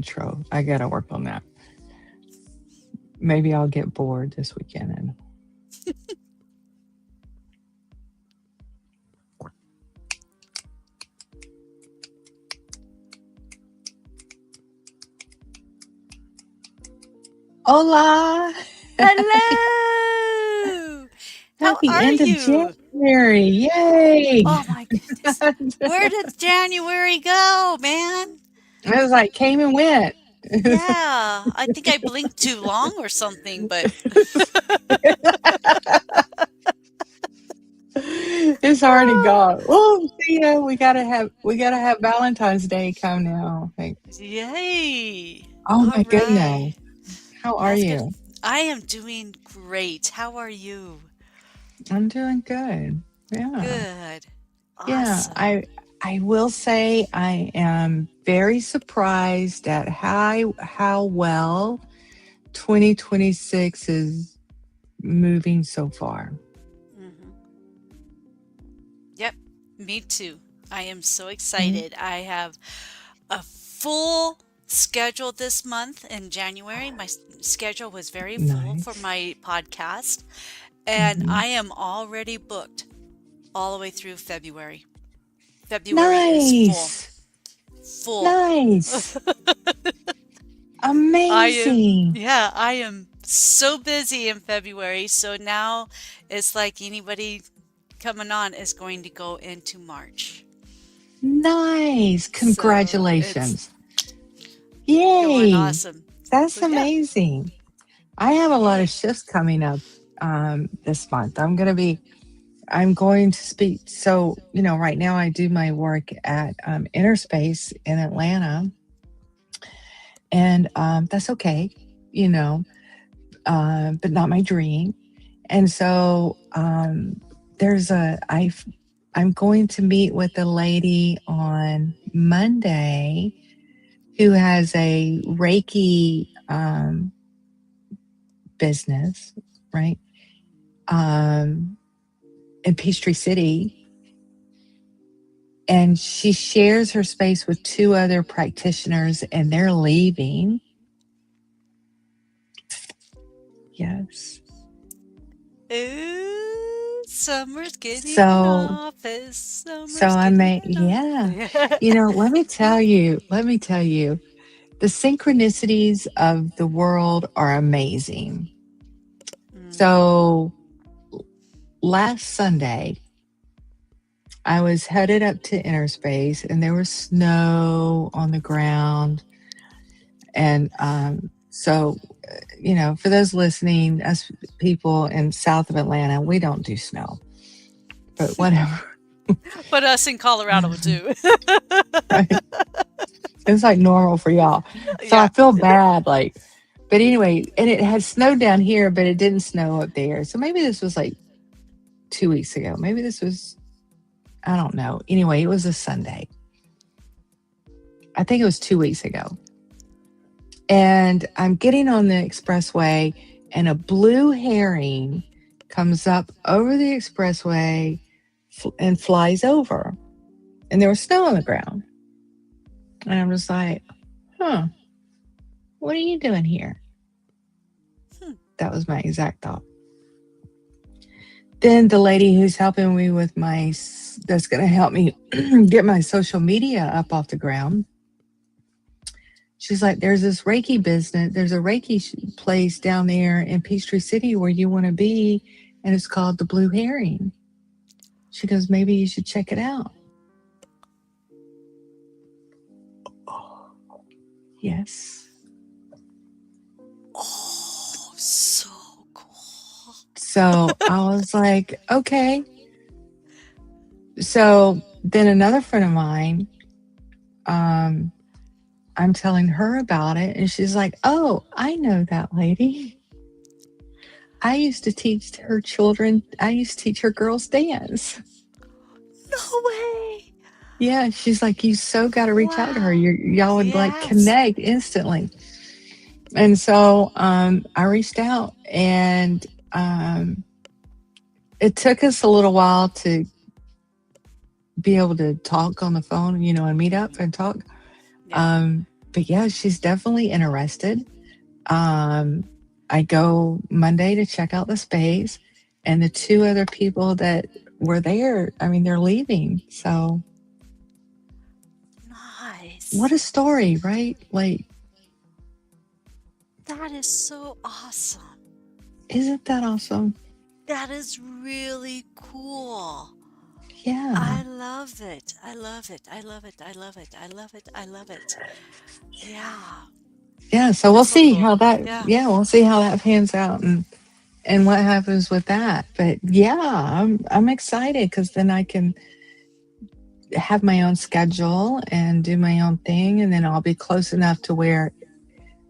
intro. I got to work on that. Maybe I'll get bored this weekend and hola. Hello. How Happy are end of you? January. Yay. Oh my goodness. Where did January go, man? I was like, came and went. Yeah, I think I blinked too long or something, but It's already gone. Oh, see ya. We gotta have Valentine's Day come now. Like, yay. oh All my right. goodness. How are That's good. you? I am doing great. How are you? I'm doing good. Yeah. Good. Yeah. Awesome. I will say I am very surprised at how well 2026 is moving so far. hmm Yep, me too. I am so Mhm. excited. I have a full schedule this month in January. My schedule was very full for Nice. my podcast, and Mhm. I am already booked all the way through February. February is full. Nice. Full. Nice. I am, Amazing. yeah, I am so busy in February. So now it's like anybody coming on is going to go into March. Nice. So it's Congratulations. going Yay. awesome. So That's yeah. amazing. I have a lot of Yay. shifts coming up this month. I'm going to speak. So, right now I do my work at Innerspace in Atlanta, and that's okay, you know, but not my dream. And so I'm going to meet with a lady on Monday who has a Reiki business, right? Um, in Peachtree City, and she shares her space with two other practitioners, and they're leaving. Yes. Summer's getting in So, office. so Summer's I getting may, in yeah. office. Let me tell you, the synchronicities of the world are amazing. hmm So, last Sunday, I was headed up to Innerspace, and there was snow on the ground. And for those listening, us people in south of Atlanta, we don't do snow, but whatever. But us in Colorado do. Right? It's like normal for y'all. So I Yeah. feel bad. But anyway, and it had snowed down here, but it didn't snow up there. So maybe this was like 2 weeks ago. Maybe this was, I don't know. Anyway, it was a Sunday. I think it was 2 weeks ago. And I'm getting on the expressway, and a blue herring comes up over the expressway and flies over. And there was snow on the ground. And I'm just like, huh, what are you doing here? Hmm. That was my exact thought. Then the lady who's helping me with that's going to help me get my social media up off the ground. She's like, there's this Reiki business. There's a Reiki place down there in Peachtree City where you want to be. And it's called the Blue Herring. She goes, maybe you should check it out. Yes. Oh, so cool. So I was like, okay. So then another friend of mine, um, I'm telling her about it, and she's like, oh, I know that lady. I used to teach her children, I used to teach her girls dance. No way. Yeah, she's like, you so got to reach out to her. Wow. Y'all would like Yes. connect instantly. And so I reached out, and um, it took us a little while to be able to talk on the phone, and meet up hmm and talk. Yeah. Um, but yeah, she's definitely interested. Um, I go Monday to check out the space, and the two other people that were there, I mean, they're leaving. So, what Nice. a story, right? Like, That is so awesome. isn't that awesome? That is really cool. Yeah. I love it. I love it. I love it. I love it. I love it. I love it. Yeah. Yeah. So we'll That's so see cool. how that, Yeah. yeah, we'll see how that pans out and what happens with that. But yeah, I'm excited because then I can have my own schedule and do my own thing. And then I'll be close enough to where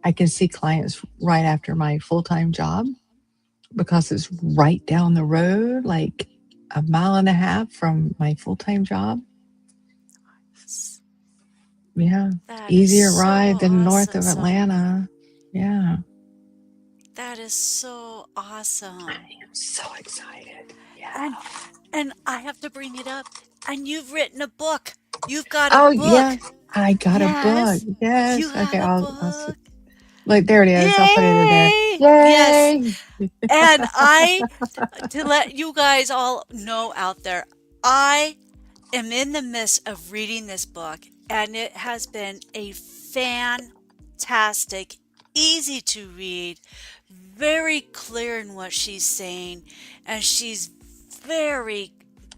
I can see clients right after my full time job because it's right down the road, like a mile and a half from my full time job. S- Yeah. That is Easier so ride than north awesome, of Sonia. Atlanta. Yeah. That is so awesome. I'm so excited. Yeah. And I have to bring it up. And you've written a book. You've got a Oh, book. yes. I got a book. Yes. You Yes. Okay. have a I'll book. like, there it is. I'll put it in there. Yay! Yes. Yay. And I, to let you guys all know out there, I am in the midst of reading this book, and it has been a fantastic, easy to read, very clear in what she's saying, and she's very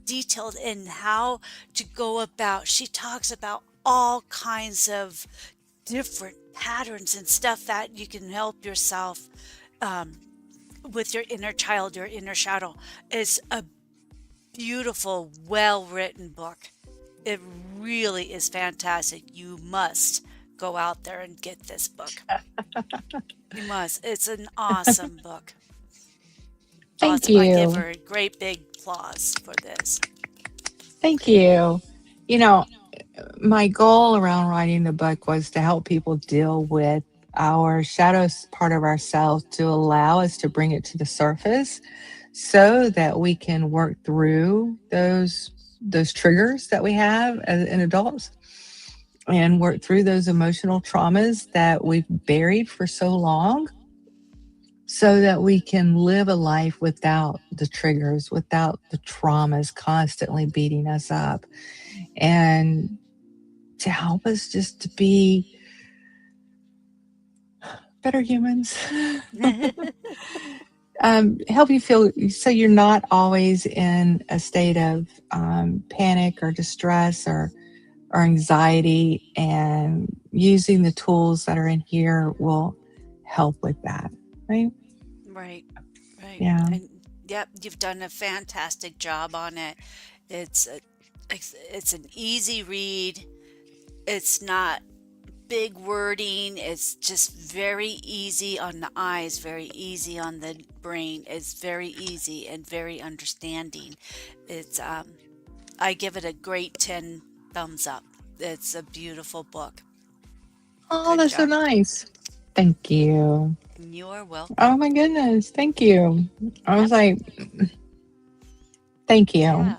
detailed in how to go about. She talks about all kinds of different patterns and stuff that you can help yourself um, with your inner child, your inner shadow. It's a beautiful, well written book. It really is fantastic. You must go out there and get this book. You must. It's an awesome book. Thank Awesome. I give you. her a great big applause for this. Thank you. You know, my goal around writing the book was to help people deal with our shadows part of ourselves to allow us to bring it to the surface so that we can work through those triggers that we have as in adults and work through those emotional traumas that we've buried for so long so that we can live a life without the triggers, without the traumas constantly beating us up, and to help us just to be better humans. Help you feel so you're not always in a state of panic or distress or anxiety, and using the tools that are in here will help with that, right? Right, right. Yeah. And yep, you've done a fantastic job on it. It's a, it's an easy read. It's not big wording. It's just very easy on the eyes, very easy on the brain. It's very easy and very understanding. It's I give it a great 10 thumbs up. It's a beautiful book. Oh, Good that's so job. nice. Thank you. You're Oh welcome. my goodness. Thank you. I was Yep. like, thank you. Yeah.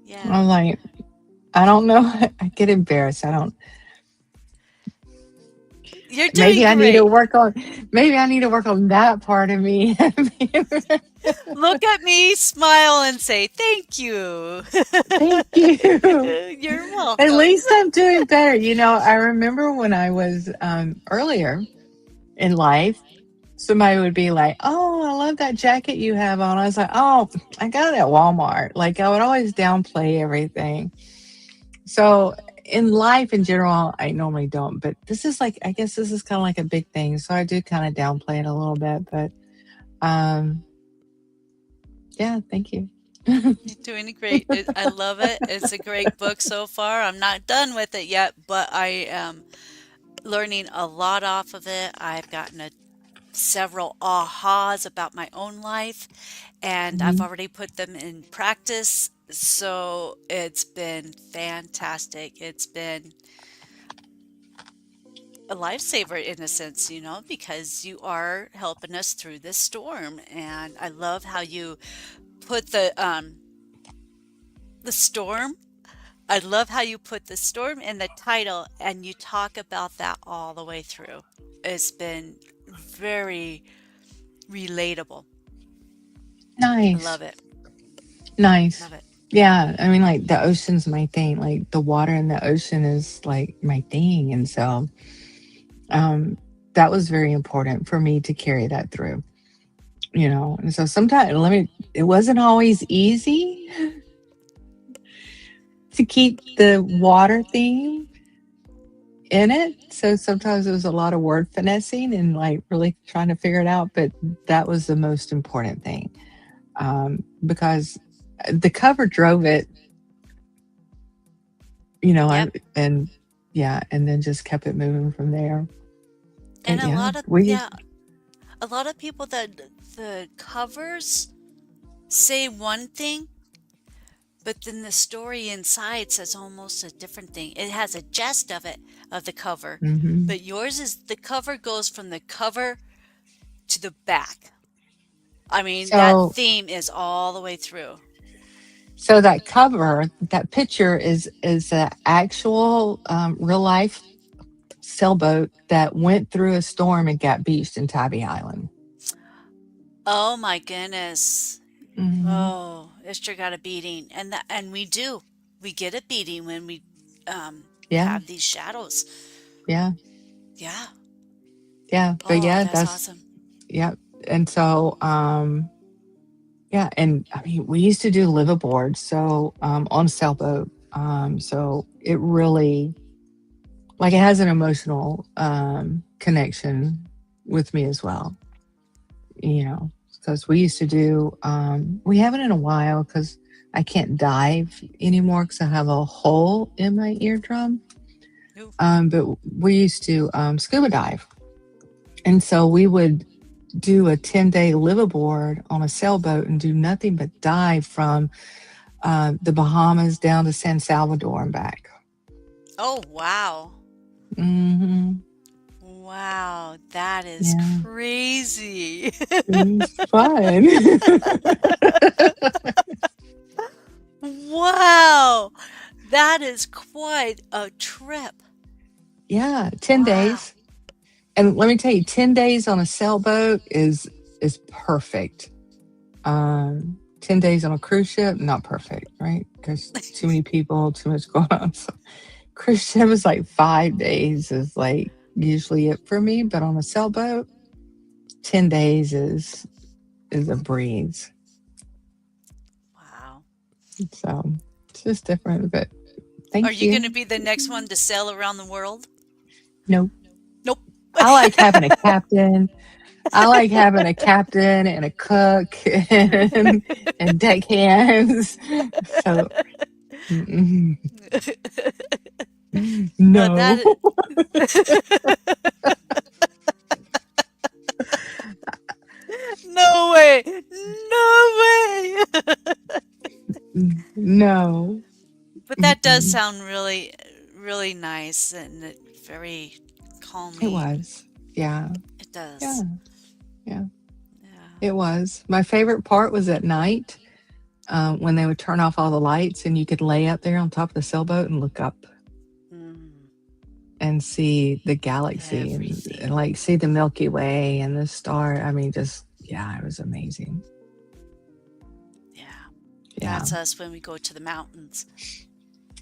Yeah. I'm like, I don't know. I get embarrassed. I don't. You're Maybe doing I need to great. work on. Maybe I need to work on that part of me. Look at me, smile, and say thank you. Thank you. You're At welcome. least I'm doing better. I remember when I was earlier in life, somebody would be like, "Oh, I love that jacket you have on." I was like, "Oh, I got it at Walmart." Like I would always downplay everything. So in life in general, I normally don't, but this is like I guess this is kind of like a big thing. So I do kind of downplay it a little bit, but um, yeah, thank you. You're doing great. I love it. It's a great book so far. I'm not done with it yet, but I am learning a lot off of it. I've gotten several ahas about my own life, and I've Mhm. already put them in practice. So it's been fantastic. It's been a lifesaver in a sense, because you are helping us through this storm. And I love how you put the storm I love how you put the storm in the title and you talk about that all the way through. It's been very relatable. I Nice. love it. Nice. Love it. Yeah. I mean, like the ocean's my thing. Like the water in the ocean is like my thing. And so um that was very important for me to carry that through, you know. And so sometimes it wasn't always easy to keep the water theme in it. So sometimes it was a lot of word finessing and like really trying to figure it out. But that was the most important thing, because the cover drove it, you know, Yep. and yeah, and then just kept it moving from there. And But yeah, we a lot of people that the covers say one thing, but then the story inside says almost a different thing. It has a gist of the cover, hmm but yours is the cover goes from the cover to the back. I mean, that so theme is all the way through. so that cover, that picture is an actual real life sailboat that went through a storm and got beached in Tybee Island. Oh my goodness. hmm Oh, it sure got a beating. And we do. We get a beating when we Yeah, have these shadows. yeah, Yeah. yeah. But Oh, yeah, that's that's awesome. yeah. And so yeah, and I mean we used to do liveaboard, so on a sailboat. So it really like it has an emotional connection with me as well, you know, because we used to do we haven't in a while because I can't dive anymore because I have a hole in my eardrum. Ooh. But we used to scuba dive, and so we would do a 10-day liveaboard on a sailboat and do nothing but dive from the Bahamas down to San Salvador and back. Oh, wow. hmm Wow, that is Yeah, crazy. it was fun. Wow, that is quite a trip. Yeah, 10 Wow. days. And let me tell you, 10 days on a sailboat is perfect. 10 days on a cruise ship, not perfect, right? Because too many people, too much going on. So cruise ship is like 5 days is like usually it for me, but on a sailboat, 10 days is a breeze. Wow. So it's just different, but Are thank you going you. to be the next one to sail around the world? Nope. Nope. I like having a captain. I like having a captain and a cook and deckhands. So mm-mm. No, No. that no way. No way. No. But that does Mm-mm. sound really really nice and very It calming. was. Yeah. It Yeah. does. Yeah. Yeah. It was. My favorite part was at night when they would turn off all the lights and you could lay up there on top of the sailboat and look up Mm, and see the galaxy and everything. like see the Milky Way and the star. I mean, just, yeah, it was amazing. Yeah. Yeah. That's us when we go to the mountains.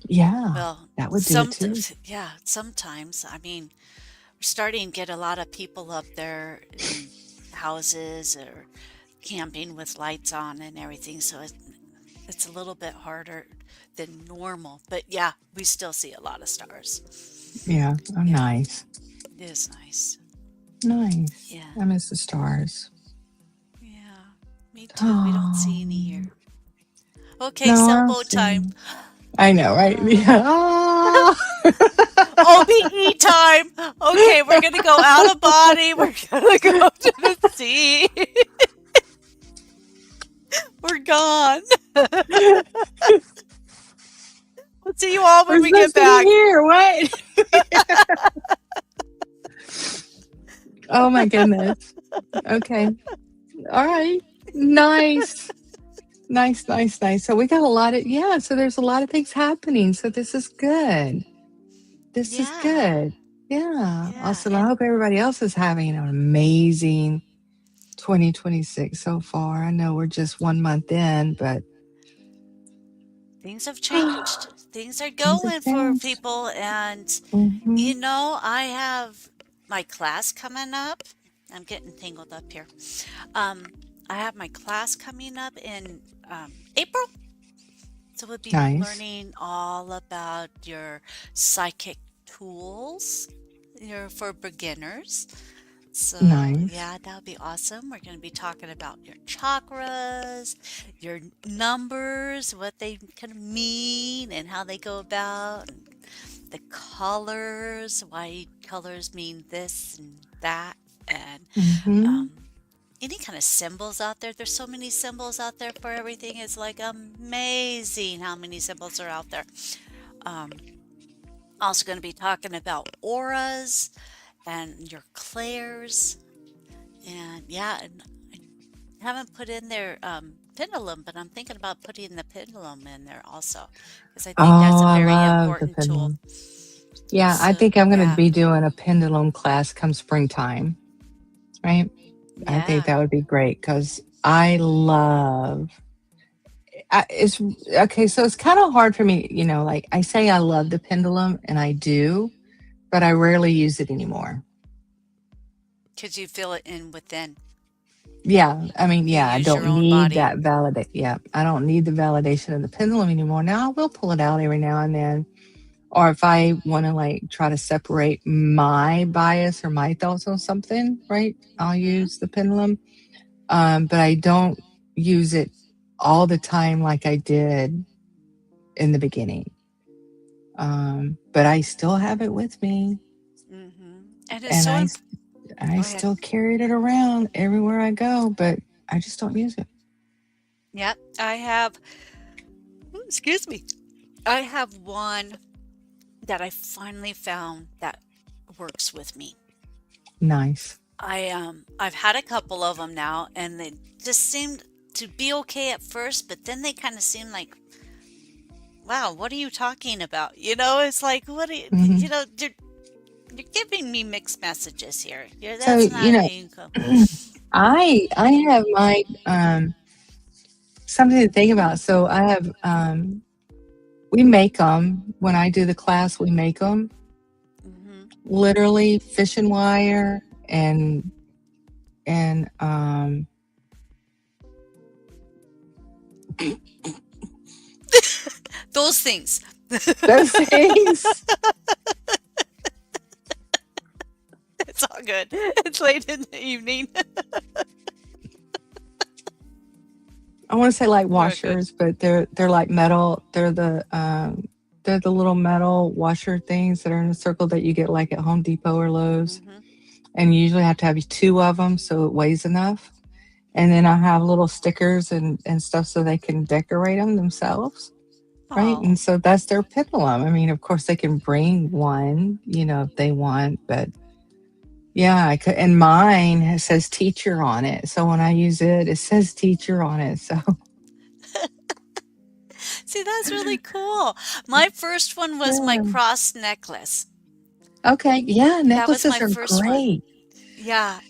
Yeah. Well, That would do it too. yeah, sometimes. I mean, we're starting to get a lot of people up there in houses or camping with lights on and everything, so it's a little bit harder than normal. But yeah, we still see a lot of stars. Yeah. Oh, Yeah, nice. it is nice. Nice. Yeah, I miss the stars. yeah, me too. We don't Oh, see any here. Okay, no, I'll sailboat see. time. I know, right? Yeah. Oh. OBE time. Okay, we're gonna go out of body. We're gonna go to the sea. We're gone. We'll see you all We're when we get supposed to be back. here. What? Oh my goodness. Okay. All right. Nice. Nice, nice, nice. So we got a lot of, yeah, so there's a lot of things happening. So this is good. This is Yeah. good. Yeah. Yeah. Awesome. I And hope everybody else is having an amazing 2026 so far. I know we're just 1 month in, but things have changed. Things are things have going for changed. people. And, Hmm. I have my class coming up. I'm getting tangled up here. Um, I have my class coming up in April. So we'll be Nice. learning all about your psychic tools, for beginners. So, Nice. yeah, that would be awesome. We're going to be talking about your chakras, your numbers, what they kind of mean, and how they go about, and the colors, why colors mean this and that, and Hmm. um, any kind of symbols out there. There's so many symbols out there for everything. It's like amazing how many symbols are out there. Um, Also, going to be talking about auras and your clairs. And yeah, and I haven't put in their pendulum, but I'm thinking about putting the pendulum in there also because I think that's Oh, a I very love the important tool. pendulum. Yeah, I So, think I'm going to yeah, be doing a pendulum class come springtime, right? I think yeah. that would be great because I love it's okay. So it's kind of hard for me, like I say I love the pendulum and I do, but I rarely use it anymore. Could you feel it in within? Yeah, I mean, You yeah, I use your don't own need body. that validate. Yeah, I don't need the validation of the pendulum anymore. Now I will pull it out every now and then, or if I want to like try to separate my bias or my thoughts on something, right? I'll Hmm. use the pendulum, but I don't use it all the time like I did in the beginning. But I still have it with me, And it's and so I Go ahead. still carried it around everywhere I go, but I just don't use it. Yep, I have. Ooh, excuse me. I have one that I finally found that works with me. Nice. I've had a couple of them now, and they just seemed to be okay at first, but then they kind of seem like, wow, what are you talking about? It's like, what are you, Hmm. you're giving me mixed messages here. So That's not being cool. I have my something to think about. So I have we make them when I do the class. We make them Hmm. literally fishing wire and Those things. those things. It's all good. It's late in the evening. I want to say like We're good. washers, but they're like metal. They're the little metal washer things that are in a circle that you get like at Home Depot or Lowe's, Hmm. and you usually have to have two of them so it weighs enough. And then I have little stickers and stuff so they can decorate them themselves, right? Oh, And so that's their pendulum. I mean, of course they can bring one, if they want, but yeah, I could. And mine says teacher on it, so when I use it, it says teacher on it. So see, that's really cool. My first one was my yeah. cross necklace. Okay, yeah, That was necklaces my are first one. great. Yeah,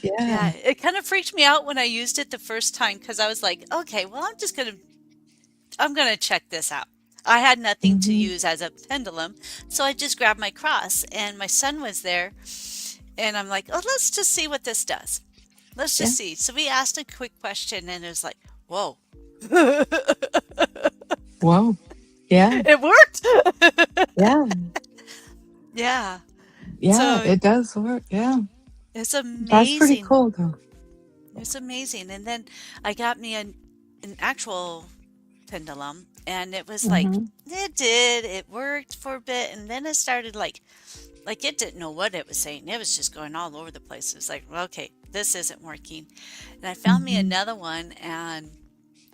yeah. Yeah. It kind of freaked me out when I used it the first time because I was like, okay, well, I'm gonna check this out. I had nothing to Mhm. use as a pendulum, so I just grabbed my cross, and my son was there, and I'm like, oh, let's just see what this does. Let's Yeah. just see. So we asked a quick question, and it was like, whoa. Whoa. Yeah. It worked. Yeah. Yeah. Yeah, So it does work. Yeah. it's That's pretty amazing. cool though. It's amazing. And then I got me an actual pendulum, and it was like Mhm. it worked for a bit, and then it started like it didn't know what it was saying. It was just going all over the place. It was like, well, okay, this isn't working. And I found me Mhm. another one, and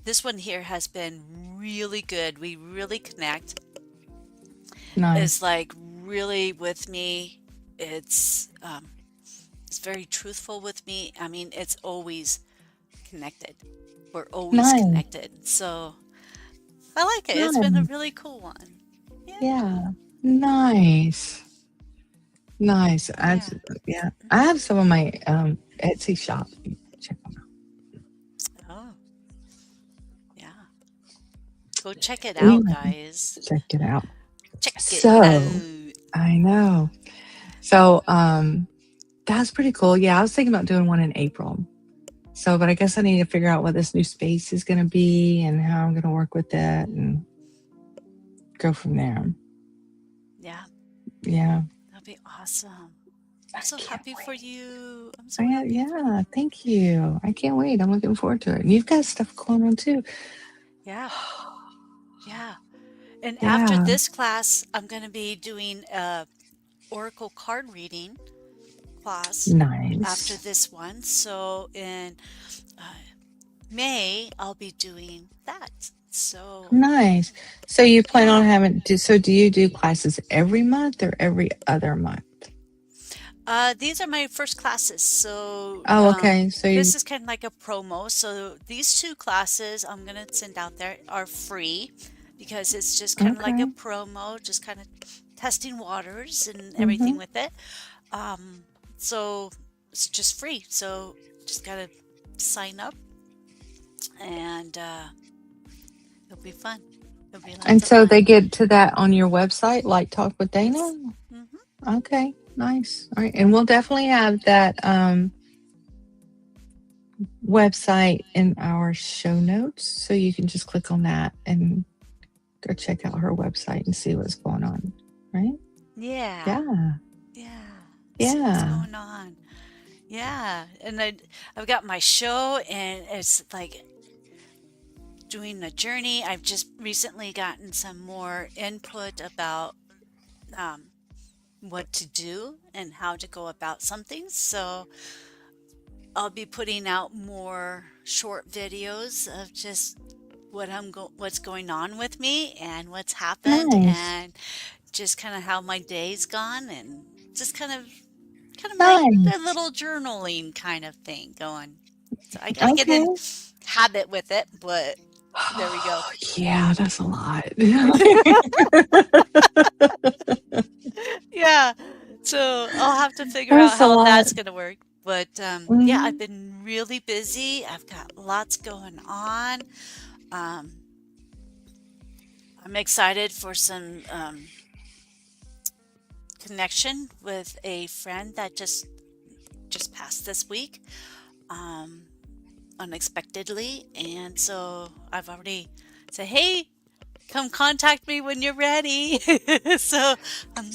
this one here has been really good. We really connect. It's Nice. like really with me. It's um it's very truthful with me. I mean, it's always connected. We're always Nice. connected. So I like it. It's been a Nice. really cool one. Yeah. Yeah. Nice. Nice. Yeah. Yeah. I have some of my Etsy shop. Check them Oh, yeah. Go check it out. out, Anyway, guys. check it out. Check it So out. I know. So that's pretty cool. Yeah, I was thinking about doing one in April. So, but I guess I need to figure out what this new space is going to be and how I'm going to work with it and go from there. Yeah, Yeah. that'd be awesome. I I'm so can't happy for wait. you. I'm so happy for Yeah, thank you. I can't wait. I'm looking forward to it. And you've got stuff going on too. Yeah, yeah. And after Yeah. this class, I'm going to be doing a Oracle card reading class after Nice. this one. So in uh, May, I'll be doing that. So Nice. So you plan on yeah. so do you do classes every month or every other month? These are my first classes. So Oh, okay. So this you, is kind of like a promo. So these two classes I'm going to send out there are free because it's just kind of like a okay. promo, just kind of testing waters and Mm-hmm. everything with it. Um, so it's just free. So just got to sign up and it'll be fun. It'll be lots And of so fun. they get to that on your website, like Talk with Dana? Yes. Hmm. Okay, nice. All right. And we'll definitely have that website in our show notes. So you can just click on that and go check out her website and see what's going on. Right? Yeah. Yeah. Yeah. See what's Yeah. going on. Yeah. And I've got my show and it's like doing a journey. I've just recently gotten some more input about um, what to do and how to go about something. So I'll be putting out more short videos of just what's going on with me and what's happened Nice. and just kind of how my day's gone and just kind of like a Nice. little journaling kind of thing going. So I got to get Okay. in habit with it, but there we go. Yeah, that's a lot. Yeah. So I'll have to figure out That's a how lot. that's going to work. But yeah, I've Mhm. been really busy. I've got lots going on. Um, I'm excited for some connection with a friend that just passed this week, um, unexpectedly, and so I've already said, "Hey, come contact me when you're ready." so um,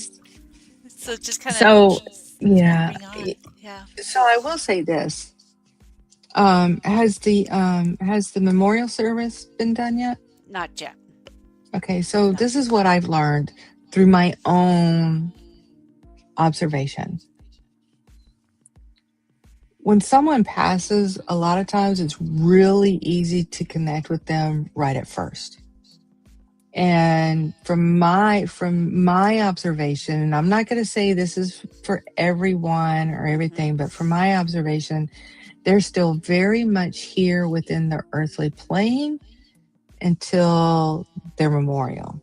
so just kind of So, yeah. carrying on. Yeah, So I will say this. Has the memorial service been done yet? not yet, Okay, so not this yet. is what I've learned through my own observation. When someone passes, a lot of times it's really easy to connect with them right at first. And from my observation, and I'm not going to say this is for everyone or Hmm. everything, but from my observation, they're still very much here within the earthly plane until their memorial.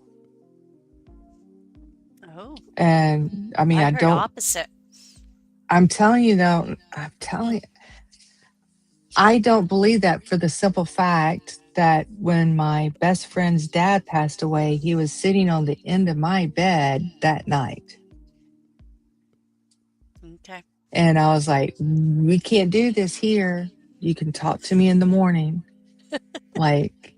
Oh, And I mean, I heard opposite. I'm telling you though, I don't believe that for the simple fact that when my best friend's dad passed away, he was sitting on the end of my bed that night. Okay. And I was like, we can't do this here. You can talk to me in the morning. Like,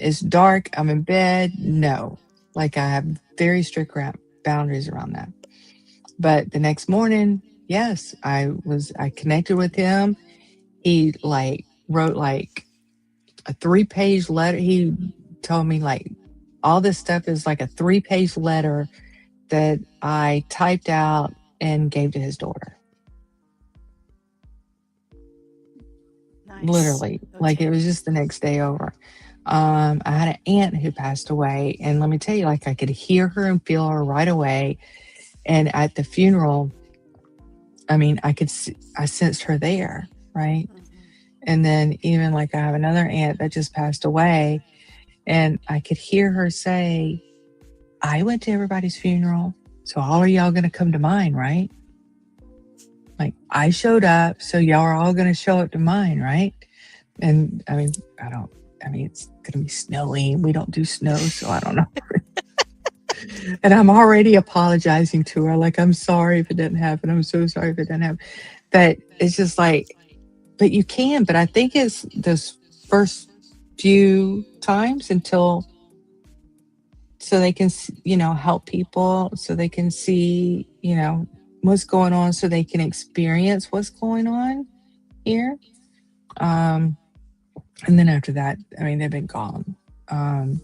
it's dark. I'm in bed. No. Like, I have very strict boundaries around that. But the next morning, yes, I connected with him. He like wrote like a 3-page letter. He told me like all this stuff is like a 3-page letter that I typed out and gave to his daughter. Nice. Literally, like it Okay. was just the next day over. I had an aunt who passed away, and let me tell you, like I could hear her and feel her right away. And at the funeral, I mean, I sensed her there, right? And then even like I have another aunt that just passed away, and I could hear her say, I went to everybody's funeral, so all are y'all going to come to mine, right? Like, I showed up, so y'all are all going to show up to mine, right? And I mean, I don't, I mean, it's going to be snowing. We don't do snow, so I don't know. And I'm already apologizing to her. Like, I'm sorry if it didn't happen. I'm so sorry if it didn't happen. But it's just like, but you can. But I think it's those first few times until, so they can, help people, so they can see, what's going on, so they can experience what's going on here. Um, and then after that, I mean, they've been gone. Um,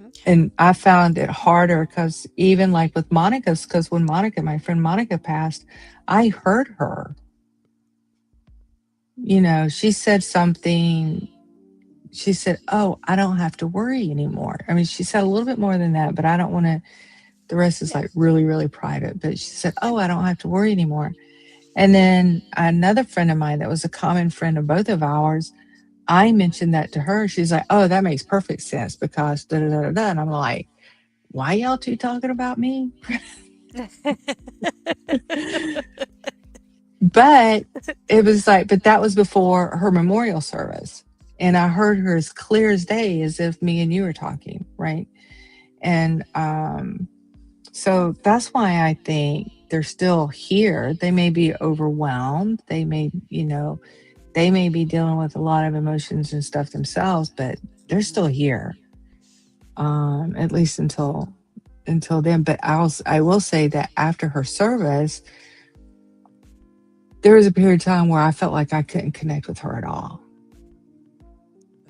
Okay. and I found it harder because even like with Monica's, because when my friend Monica passed, I heard her. She said something. She said, "Oh, I don't have to worry anymore." I mean, she said a little bit more than that, but I don't want to. The rest is Yeah. like really, really private. But she said, Yeah. "Oh, I don't have to worry anymore." And then another friend of mine that was a common friend of both of ours, I mentioned that to her. She's like, "Oh, that makes perfect sense because da da da da." Da." And I'm like, "Why y'all two talking about me?" But it was like, but that was before her memorial service. And I heard her as clear as day, as if me and you were talking, right? And so that's why I think they're still here. They may be overwhelmed. They may be dealing with a lot of emotions and stuff themselves, but they're still here. At least until then. But I will say that after her service, there was a period of time where I felt like I couldn't connect with her at all.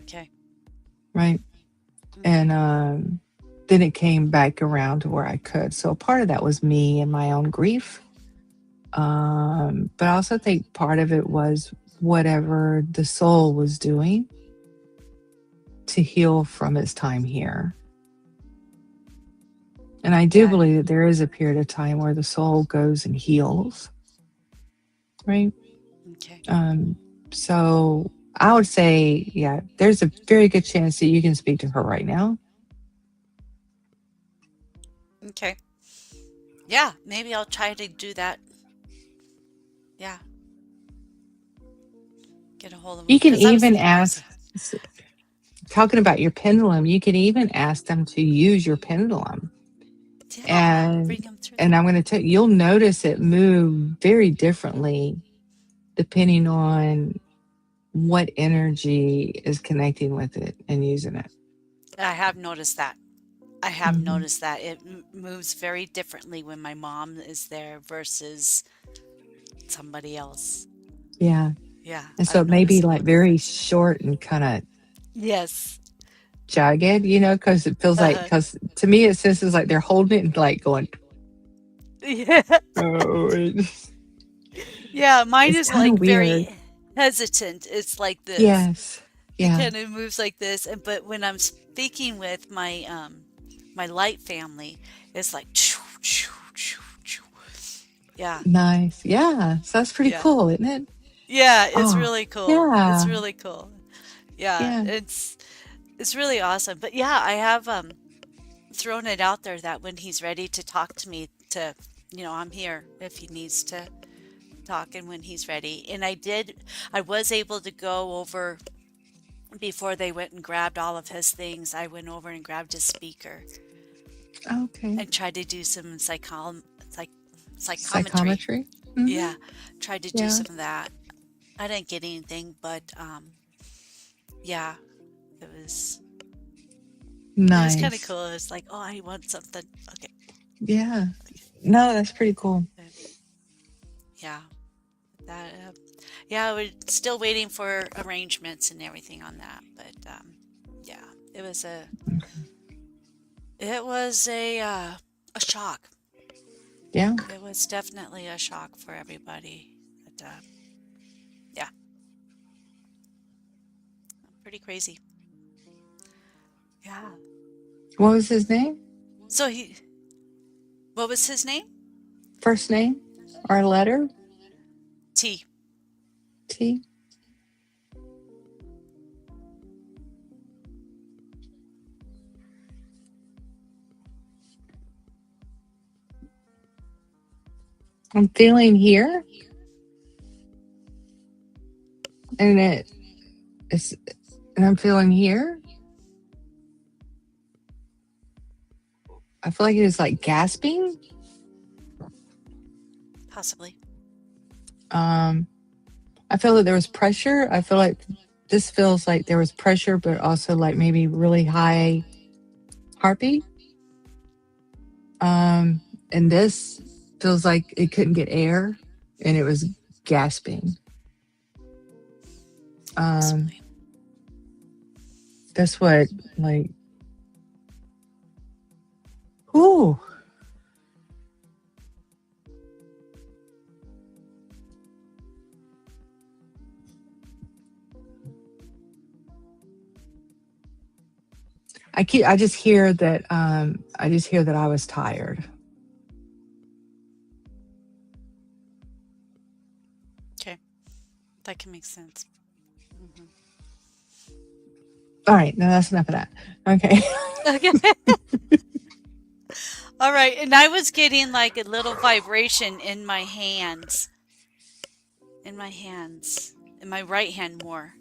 Okay. Right. And then it came back around to where I could. So part of that was me and my own grief. But I also think part of it was whatever the soul was doing to heal from its time here. And I do Yeah. believe that there is a period of time where the soul goes and heals, right? Okay. So I would say, yeah, there's a very good chance that you can speak to her right now. Okay. Yeah. Maybe I'll try to do that. Yeah. Get a hold of them You can because I was even thinking ask, talking about your pendulum, you can even ask them to use your pendulum. yeah, And bring them through and that. I'm going to tell you, you'll notice it move very differently depending on what energy is connecting with it and using it. I have noticed that. I have Hmm. noticed that it moves very differently when my mom is there versus somebody else. Yeah. Yeah, And so I've it may be noticed a like little very difference. short and kind of Yes. jagged, because it feels like, Uh-huh. because to me, it says it's like they're holding it and like going, Yeah. oh, Yeah, mine it's is kind like of weird. very hesitant. It's like this. Yes. It Yeah. kind of moves like this, and but when I'm speaking with my light family, it's like choo, choo, choo, choo. Yeah. Nice. Yeah. So that's pretty Yeah. cool, isn't it? Yeah, it's Oh, really cool. It's yeah. really cool. Yeah, Yeah. it's really awesome. But yeah, I have thrown it out there that when he's ready to talk to me to, I'm here if he needs to talk and when he's ready. And I was able to go over before they went and grabbed all of his things. I went over and grabbed his speaker Okay. and tried to do some psychometry. Psychometry. Hmm. Yeah, tried to do Yeah. some of that. I didn't get anything, but yeah, it was it was kind of Nice. cool. It's like, oh, I want something. Okay, Yeah. No, that's pretty cool. uh, yeah, that. Yeah, we're still waiting for arrangements and everything on that, but yeah, it was a shock. Yeah. It was definitely a shock for everybody. But yeah, pretty crazy. Yeah. What was his name? So what was his name? First name or letter? T. T. I'm feeling here, and it's, and I'm feeling here. I feel like it was like gasping. Possibly. Um, I feel that there was pressure. I feel like this feels like there was pressure, but also like maybe really high heartbeat. Um, and this feels like it couldn't get air, and it was gasping. Um, Possibly. that's what like. Ooh, I just hear that. I just hear that I was tired. Okay. That can make sense. Hmm. All right, no, that's enough of that. Okay. Okay. All right. And I was getting like a little vibration in my hands, in my hands, in my right hand more.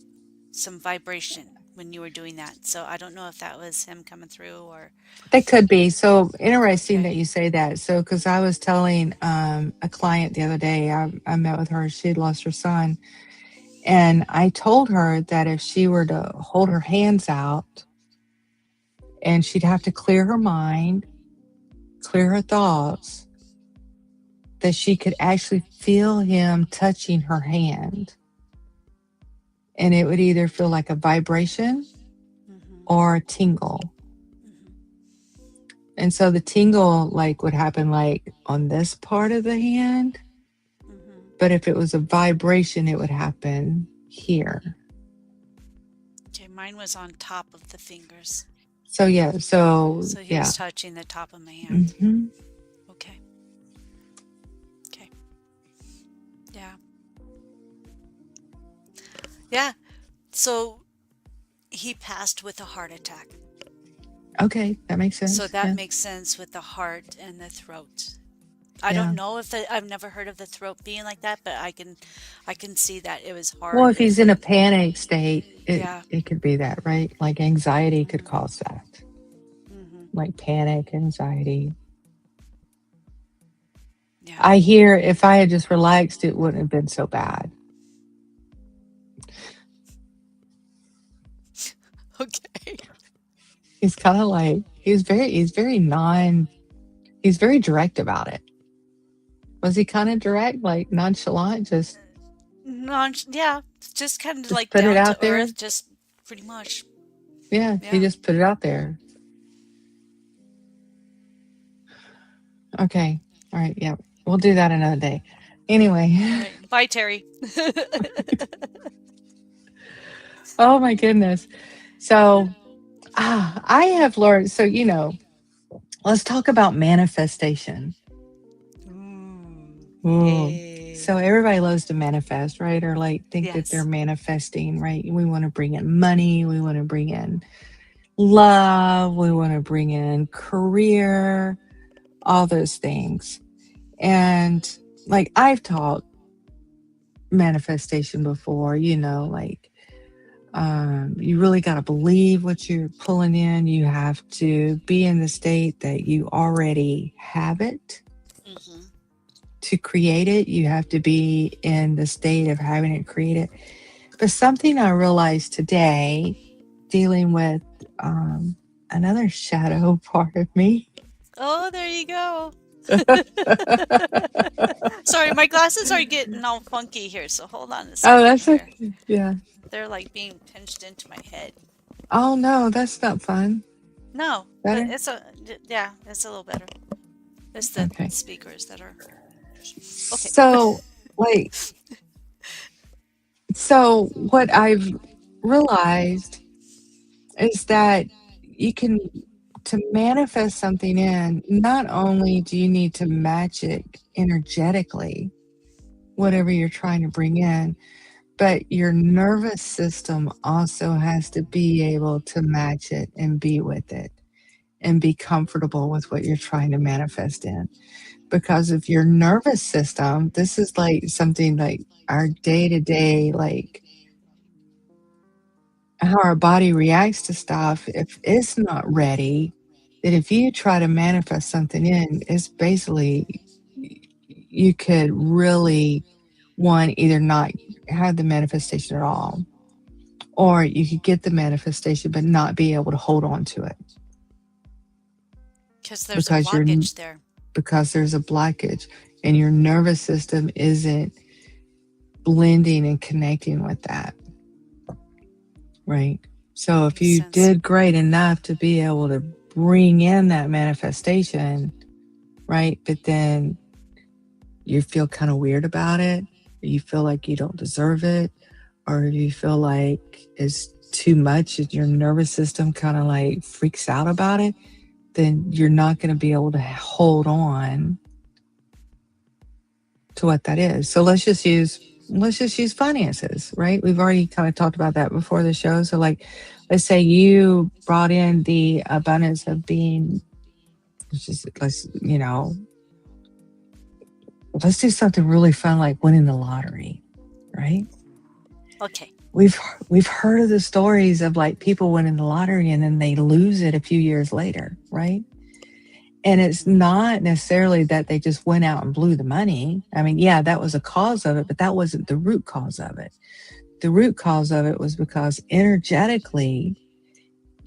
Some vibration when you were doing that. So I don't know if that was him coming through or. That could be. So interesting Okay. that you say that. So, because I was telling a client the other day, I met with her, she had lost her son. And I told her that if she were to hold her hands out and she'd have to clear her mind, clear her thoughts, that she could actually feel him touching her hand. And it would either feel like a vibration Hmm. or a tingle. Hmm. And so the tingle like would happen like on this part of the hand, Hmm. but if it was a vibration, it would happen here. Okay. Mine was on top of the fingers. So yeah, so So he yeah. was touching the top of my hand. Hmm. Okay. Okay. Yeah. Yeah. So he passed with a heart attack. Okay, that makes So sense. that Yeah, makes sense with the heart and the throat. I don't yeah. know if I've never heard of the throat being like that, but I can see that it was Well, hard. if he's in a panic state, Yeah. it could be that, right? Like anxiety could Hmm. cause that, Hmm. like panic, anxiety. Yeah. I hear if I had just relaxed, it wouldn't have been so bad. Okay. He's kind of like he's very direct about it. Was he kind of direct, like nonchalant, Non, yeah, just kind of just like put it down out to there? earth, just pretty much. Yeah, he Yeah. just put it out there. Okay. All right. Yeah. We'll do that another day. All Anyway, right. Bye, Terry. oh my goodness. So, I have learned. So, let's talk about manifestation. Ooh. Ooh. Yay. So, everybody loves to manifest, right? Or like think that they're Yes. manifesting, right? We want to bring in money. We want to bring in love. We want to bring in career, all those things. And like I've taught manifestation before, like you really got to believe what you're pulling in. You have to be in the state that you already have it Hmm. to create it. You have to be in the state of having it created. But something I realized today, dealing with um, another shadow part of me. Oh, there you go. Sorry, my glasses are getting all funky here, so hold on a Oh, second that's here. okay. Yeah. They're like being pinched into my head. Oh, no, that's not fun. No, but Better? yeah, it's a little better. It's the Okay. speakers that are okay. So, like, so what I've realized is that you can, to manifest something in, not only do you need to match it energetically, whatever you're trying to bring in, but your nervous system also has to be able to match it and be with it. and be comfortable with what you're trying to manifest in. Because of your nervous system, this is like something like our day to day, like how our body reacts to stuff. If it's not ready, that if you try to manifest something in, it's basically, you could really, one, either not have the manifestation at all, or you could get the manifestation but not be able to hold on to it Because there's a because you're blockage there. because there's a blockage and your nervous system isn't blending and connecting with that, right? So if Makes you sense. did great enough to be able to bring in that manifestation, right? But then you feel kind of weird about it, or you feel like you don't deserve it, or you feel like it's too much and your nervous system kind of like freaks out about it, then you're not going to be able to hold on to what that is. So let's just use finances, right? We've already kind of talked about that before the show. So like, let's say you brought in the abundance of being, let's do something really fun like winning the lottery, right? Okay. We've heard of the stories of like people winning the lottery and then they lose it a few years later, right? And it's not necessarily that they just went out and blew the money. I mean, yeah, that was a cause of it, but that wasn't the root cause of it. The root cause of it was because energetically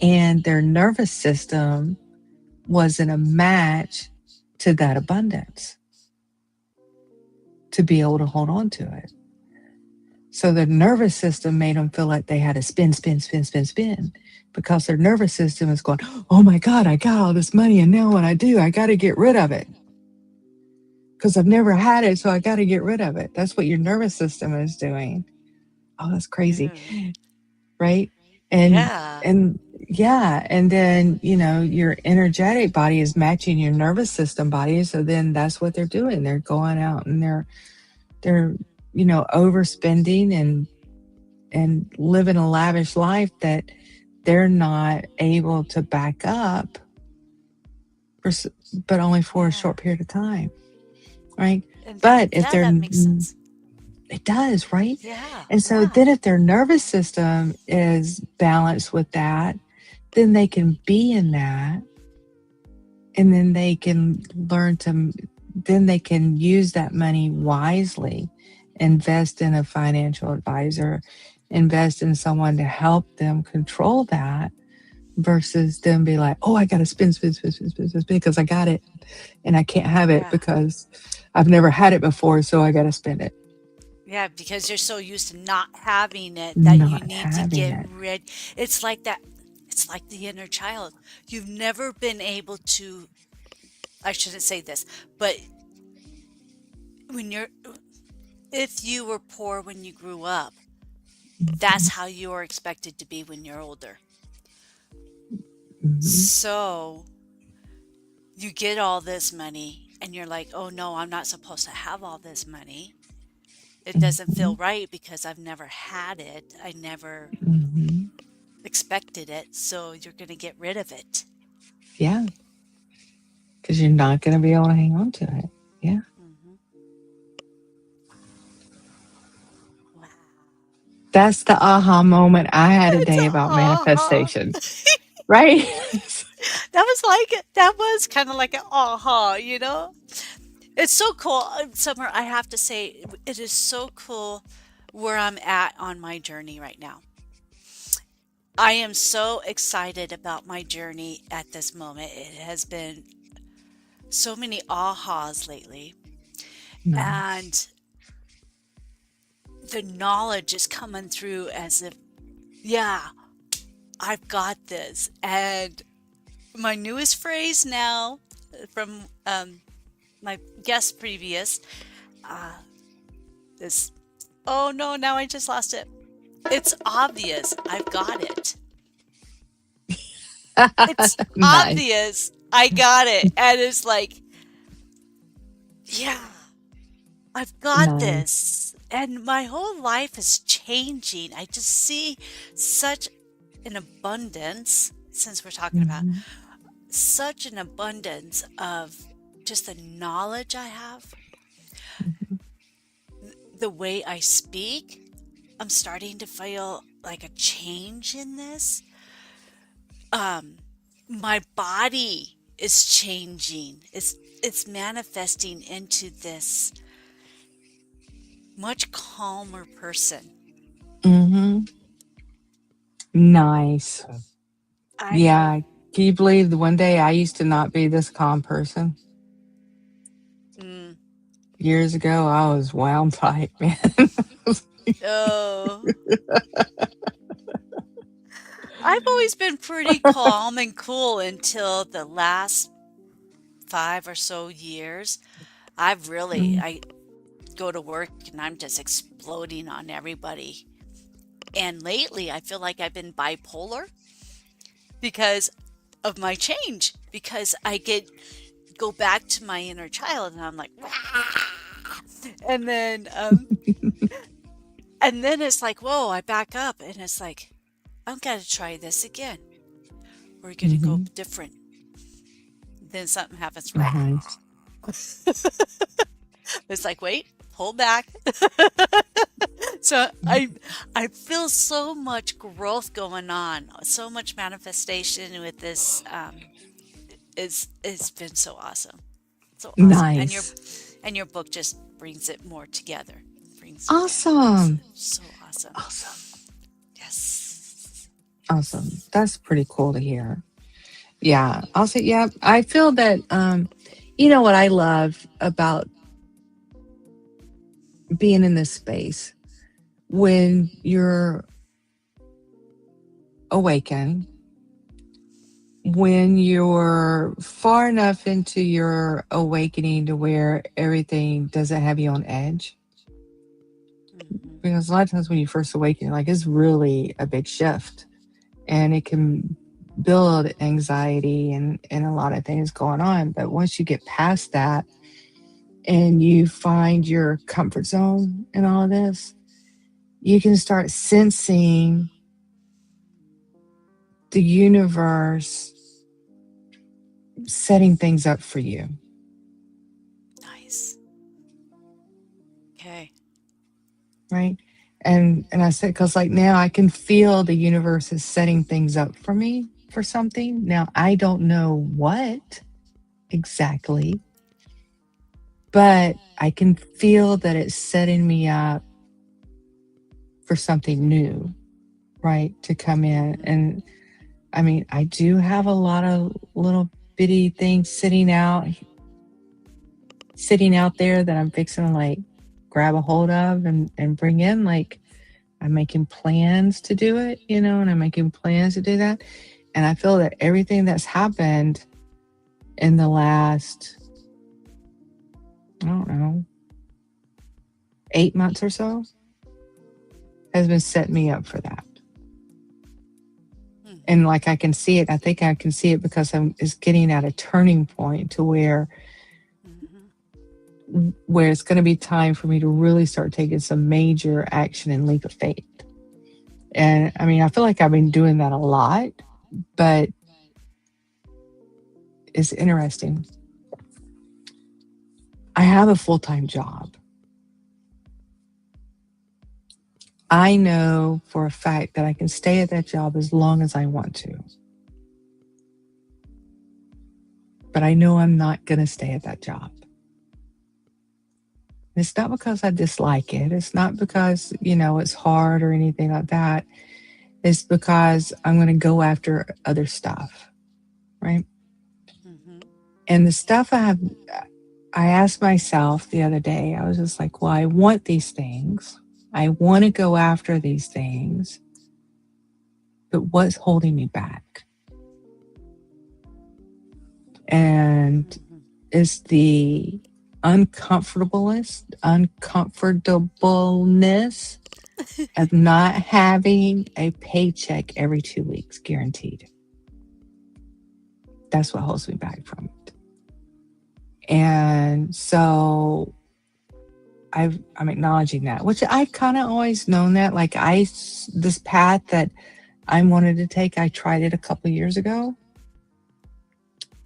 and their nervous system wasn't a match to that abundance to be able to hold on to it. So the nervous system made them feel like they had to spin, spin, spin, spin, spin, because their nervous system is going, oh my God, I got all this money. And now what I do, I got to get rid of it because I've never had it. So I got to get rid of it. That's what your nervous system is doing. Oh, that's crazy. Mm. Right. And, Yeah. and yeah. And then, your energetic body is matching your nervous system body. So then that's what they're doing. They're going out and they're, overspending and living a lavish life that they're not able to back up, but only for a Yeah. short period of time, right? And But if yeah, they're, that makes sense. it does, right? Yeah. And so Yeah. then if their nervous system is balanced with that, then they can be in that, and then they can then they can use that money wisely, invest in a financial advisor, invest in someone to help them control that, versus them be like, oh, I got to spend, spend, spend, spend, spend, spend, because I got it and I can't have it Yeah. because I've never had it before. So I got to spend it. Yeah, because you're so used to not having it that you Not need to having get it. rid. It's like that. It's like the inner child. You've never been able to, I shouldn't say this, but when you're, if you were poor when you grew up, that's how you're expected to be when you're older. Mhm. So you get all this money and you're like, oh no, I'm not supposed to have all this money. It doesn't feel Mhm. right because I've never had it. I never Mhm. expected it. So you're going to get rid of it. Yeah. Because you're not going to be able to hang on to it. Yeah. Hmm. Wow. That's the aha moment I had It's a today about aha. manifestation, right? That was kind of like an aha, you know? It's so cool. Summer, I have to say, it is so cool where I'm at on my journey right now. I am so excited about my journey at this moment. It has been so many ahas lately, Nice. and the knowledge is coming through as if, yeah, I've got this. And my newest phrase now from my guest previous uh, is, oh no, now I just lost it. It's obvious I've got it. It's Nice. obvious I got it. And it's like, yeah, I've got Nice. this. And my whole life is changing. I just see such an abundance, since we're talking about Mhm. such an abundance of just the knowledge I have, Mhm. the way I speak. I'm starting to feel like a change in this. Um, my body is changing. It's manifesting into this much calmer person. Mhm. Nice. I have Yeah. Can you believe the one day I used to not be this calm person? mm, Years ago, I was wound tight, man. oh, I've always been pretty calm and cool until the last 5 or so years. Mm. I go to work and I'm just exploding on everybody. And lately, I feel like I've been bipolar because of my change. Because I get go back to my inner child, and I'm like, and then it's like, whoa, I back up, and it's like, I'm gonna try this again. We're gonna go Mhm. different. Then something happens. Nice. It's like, wait, hold back. So I feel so much growth going on, so much manifestation with this. It's been so awesome, so awesome, Nice. and your book just brings it more together, brings it down. It's Awesome. so awesome. Awesome. Yes. Awesome. That's pretty cool to hear. Yeah. I'll say, yeah, I feel that, you know what I love about being in this space when you're awakened, when you're far enough into your awakening to where everything doesn't have you on edge. Hmm. Because a lot of times when you first awaken, like it's really a big shift and it can build anxiety and a lot of things going on. But once you get past that and you find your comfort zone in all of this, you can start sensing the universe setting things up for you, Nice. Okay. right? And I said, because like now I can feel the universe is setting things up for me for something. Now I don't know what exactly, but I can feel that it's setting me up for something new, right? To come in. Hmm. And I mean, I do have a lot of little bitty things sitting out there that I'm fixing to like grab a hold of and bring in. Like I'm making plans to do it, you know, and I'm making plans to do that. And I feel that everything that's happened in the last, I don't know, 8 months or so has been setting me up for that. Hmm. And like I can see it. I think I can see it because I'm is getting at a turning point to Hmm. where it's going to be time for me to really start taking some major action and leap of faith. And I mean, I feel like I've been doing that a lot, but it's interesting. I have a full-time job. I know for a fact that I can stay at that job as long as I want to. But I know I'm not going to stay at that job. It's not because I dislike it. It's not because, you know, it's hard or anything like that. It's because I'm going to go after other stuff, right? Hmm. And the stuff I asked myself the other day, I was just like, well, I want these things. I want to go after these things, but what's holding me back? And Hmm. it's the uncomfortableness of not having a paycheck every 2 weeks guaranteed. That's what holds me back from it. And so I'm acknowledging that, which I've kind of always known that. Like this path that I wanted to take, I tried it a couple of years ago,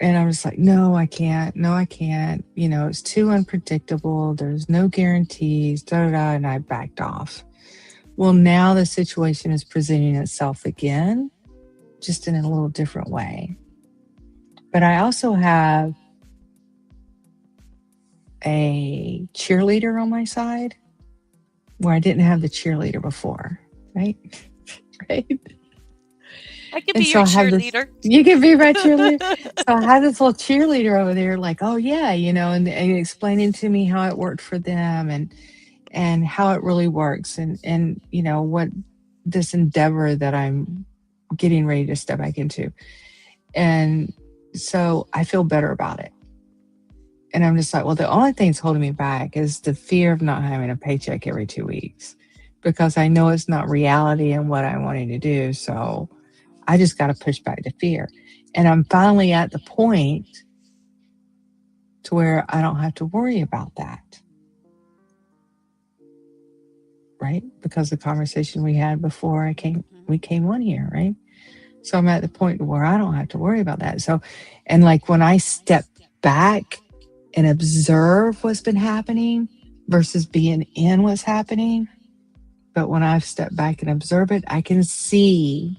And I'm just like, no, I can't. No, I can't. It's too unpredictable. There's no guarantees, da da da. And I backed off. Well, now the situation is presenting itself again, just in a little different way. But I also have a cheerleader on my side where I didn't have the cheerleader before, right? Right. I could And be so your I have this, cheerleader. you can be my cheerleader. So I had this little cheerleader over there, like, oh yeah, and explaining to me how it worked for them and how it really works and what this endeavor that I'm getting ready to step back into. And so I feel better about it. And I'm just like, well, the only thing that's holding me back is the fear of not having a paycheck every 2 weeks because I know it's not reality and what I'm wanting to do. So I just got to push back the fear. And I'm finally at the point to where I don't have to worry about that. Right? Because the conversation we had before we came on here, right? So I'm at the point where I don't have to worry about that. So, and like when I step back and observe what's been happening versus being in what's happening, but when I've stepped back and observe it, I can see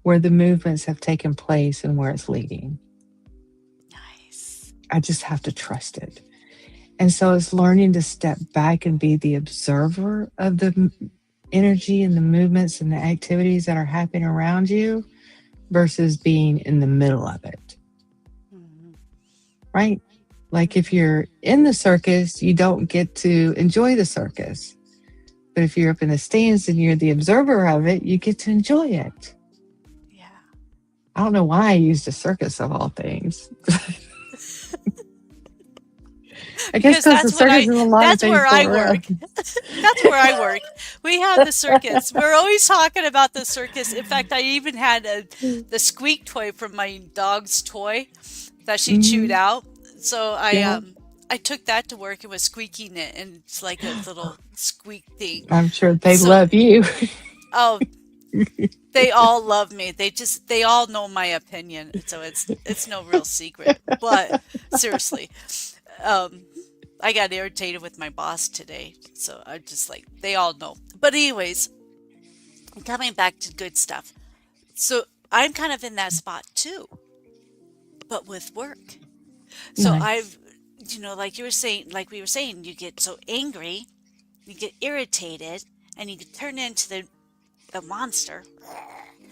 where the movements have taken place and where it's leading. Nice. I just have to trust it. And so it's learning to step back and be the observer of the energy and the movements and the activities that are happening around you versus being in the middle of it. Mhm. Right? Like if you're in the circus, you don't get to enjoy the circus. But if you're up in the stands and you're the observer of it, you get to enjoy it. Yeah. I don't know why I used a circus of all things. I guess Because because the circus is a lot of that's things where I going work. around. That's where I work. We have the circus. We're always talking about the circus. In fact, I even had the squeak toy from my dog's toy that she chewed Hmm. out. So Yeah, I took that to work and was squeaking it, and it's like a little squeak thing. I'm sure they So, love you. oh, they all love me. They all know my opinion, so it's no real secret. But seriously, um, I got irritated with my boss today, so I just like they all know. But anyways, coming back to good stuff. So I'm kind of in that spot too, but with work. So Nice. I've, like you were saying, like we were saying, you get so angry, you get irritated, and you can turn into the monster.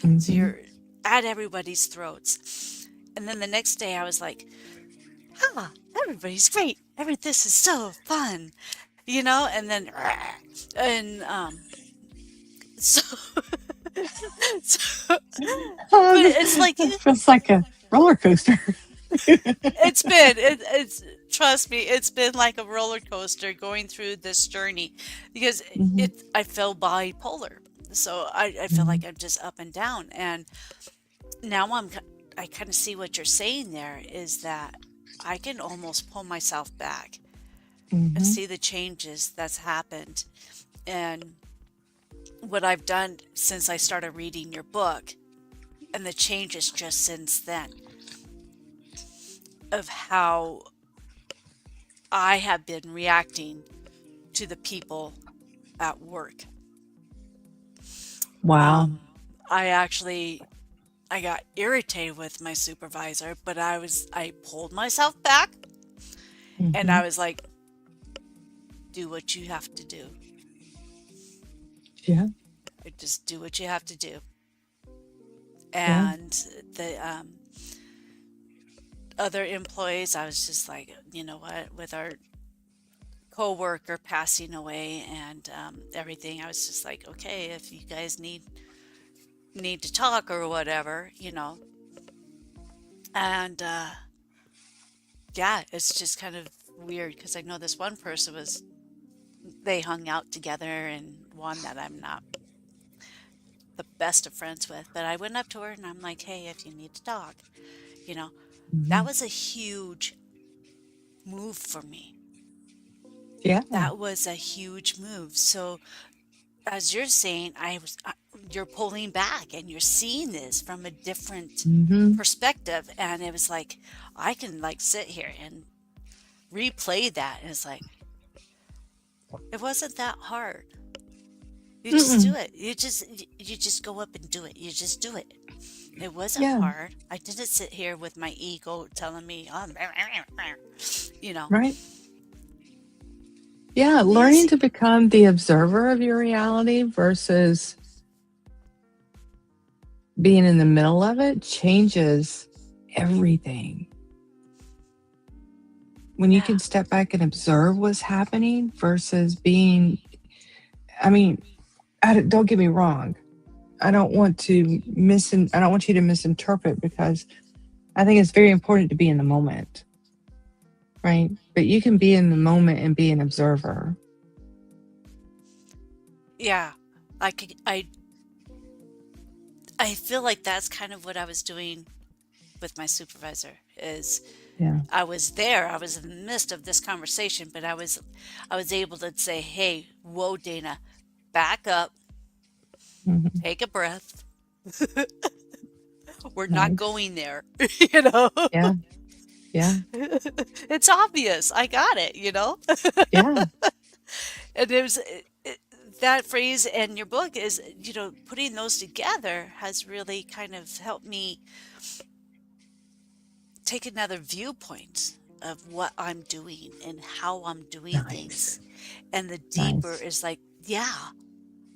So Hmm. you're at everybody's throats. And then the next day I was like, ah, everybody's great. This is so fun, and then, and, so, so, Oh, but it's like, this feels like a roller coaster. it's, trust me, it's been like a roller coaster going through this journey because Hmm. I feel bipolar. So I feel Hmm. like I'm just up and down. And now I kind of see what you're saying there is that I can almost pull myself back and Hmm. see the changes that's happened and what I've done since I started reading your book and the changes just since then of how I have been reacting to the people at work. Wow. Um, I got irritated with my supervisor, but I pulled myself back and Hmm. I was like, do what you have to do. Yeah. Just do what you have to do. Yeah. And the other employees, I was just like, you know what, with our coworker passing away and everything, I was just like, okay, if you guys need to talk or whatever, and yeah, it's just kind of weird because I know this one person they hung out together and one that I'm not the best of friends with, but I went up to her and I'm like, hey, if you need to talk, you know, that Hmm. was a huge move for me. Yeah. That was a huge move. So, as you're saying, you're pulling back and you're seeing this from a different Hmm. perspective. And it was like, I can like sit here and replay that. And it's like, it wasn't that hard. You just do Mm-mm. it. You just go up and do it. You just do it. It wasn't Yeah. hard. I didn't sit here with my ego telling me, oh, you know, Right. Yeah. Learning amazing. to become the observer of your reality versus being in the middle of it changes everything. When you Yeah. can step back and observe what's happening versus being, I mean, don't get me wrong. I don't want to I don't want you to misinterpret, because I think it's very important to be in the moment, right? But you can be in the moment and be an observer. Yeah. I could, I feel like that's kind of what I was doing with my supervisor is Yeah. I was there, I was in the midst of this conversation, but I was able to say, "Hey, whoa, Dana, back up, Hmm. take a breath. We're not Nice. going there." you know? Yeah. Yeah. It's obvious. I got it, you know? Yeah. And there's that phrase in your book is, putting those together has really kind of helped me take another viewpoint of what I'm doing and how I'm doing Nice. things. And the deeper Nice. is like, yeah,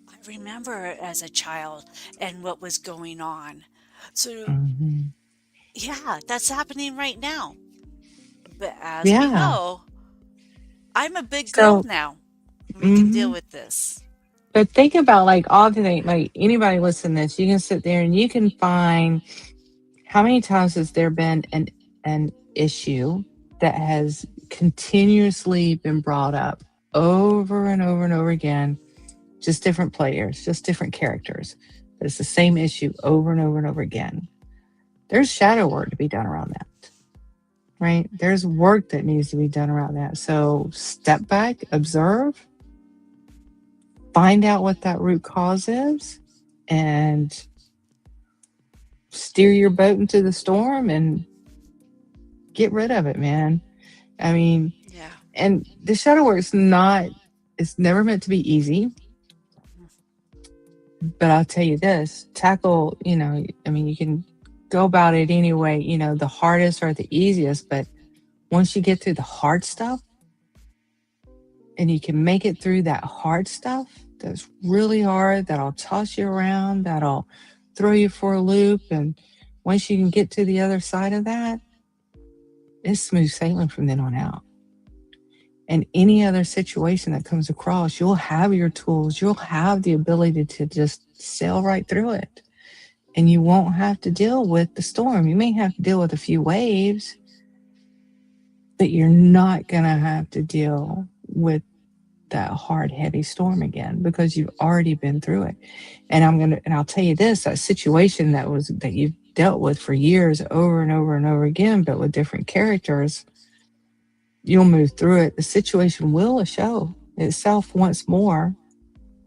I remember as a child and what was going on. So, Hmm. yeah, that's happening right now. But as we Yeah. know, I'm a big girl So, now. We can deal mhm. with this. But think about like all the things, like anybody listening to this, you can sit there and you can find how many times has there been an issue that has continuously been brought up over and over and over again, just different players, just different characters. But it's the same issue over and over and over again. There's shadow work to be done around that, right? There's work that needs to be done around that. So step back, observe, find out what that root cause is, and steer your boat into the storm and get rid of it, man. I mean, Yeah. and the shadow work's not, it's never meant to be easy. But I'll tell you this, tackle, I mean, you can go about it anyway, the hardest or the easiest. But once you get through the hard stuff and you can make it through that hard stuff that's really hard, that'll toss you around, that'll throw you for a loop. And once you can get to the other side of that, it's smooth sailing from then on out. And any other situation that comes across, you'll have your tools, you'll have the ability to just sail right through it. And you won't have to deal with the storm. You may have to deal with a few waves, but you're not going to have to deal with that hard, heavy storm again, because you've already been through it. And I'll tell you this, that situation that you've dealt with for years over and over and over again, but with different characters, you'll move through it. The situation will show itself once more,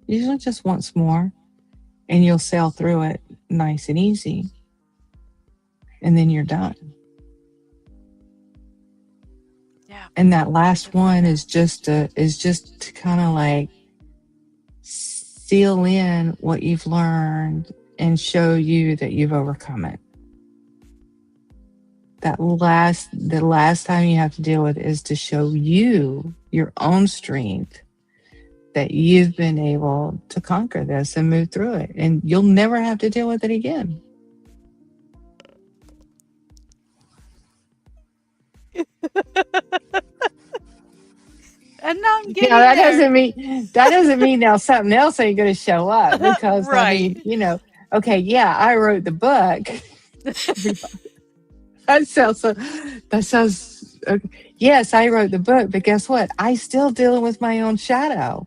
usually just once more, and you'll sail through it nice and easy. And then you're done. Yeah. And that I last can believe one that. is just to kind of like seal in what you've learned and show you that you've overcome it. The last time you have to deal with it is to show you your own strength, that you've been able to conquer this and move through it, and you'll never have to deal with it again. And now I'm You know, getting there. that doesn't mean now something else ain't going to show up, because I Right. mean, okay, yeah, I wrote the book. that sounds so, that sounds okay. Yes, I wrote the book, but guess what? I still dealing with my own shadow.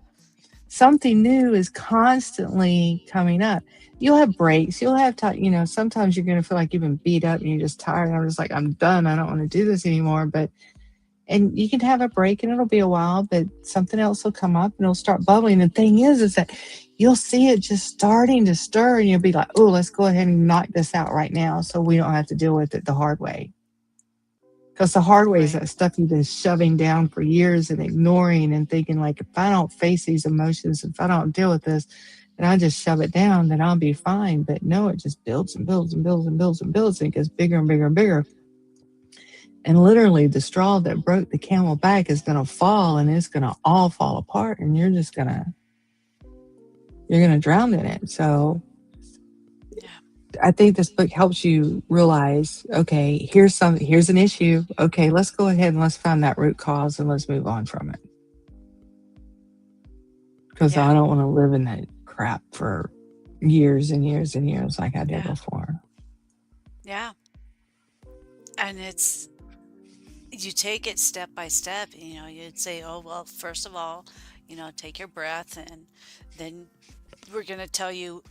Something new is constantly coming up. You'll have breaks. You'll have time. Sometimes you're going to feel like you've been beat up and you're just tired. I'm just like, I'm done. I don't want to do this anymore. But And you can have a break and it'll be a while, but something else will come up and it'll start bubbling. The thing is that you'll see it just starting to stir and you'll be like, oh, let's go ahead and knock this out right now so we don't have to deal with it the hard way. Because the hard way is Right. that stuff you've been shoving down for years and ignoring and thinking, like, if I don't face these emotions, if I don't deal with this, and I just shove it down, then I'll be fine. But no, it just builds and builds and builds and builds and builds and it gets bigger and bigger and bigger. And literally, the straw that broke the camel back is going to fall and it's going to all fall apart. And you're going to drown in it. So Yeah. I think this book helps you realize, okay, here's an issue. Okay, let's go ahead and let's find that root cause and let's move on from it. Because Yeah. I don't want to live in that crap for years and years and years like I did Yeah. before. Yeah. And you take it step by step. You'd say, oh, well, first of all, take your breath, and then we're going to tell you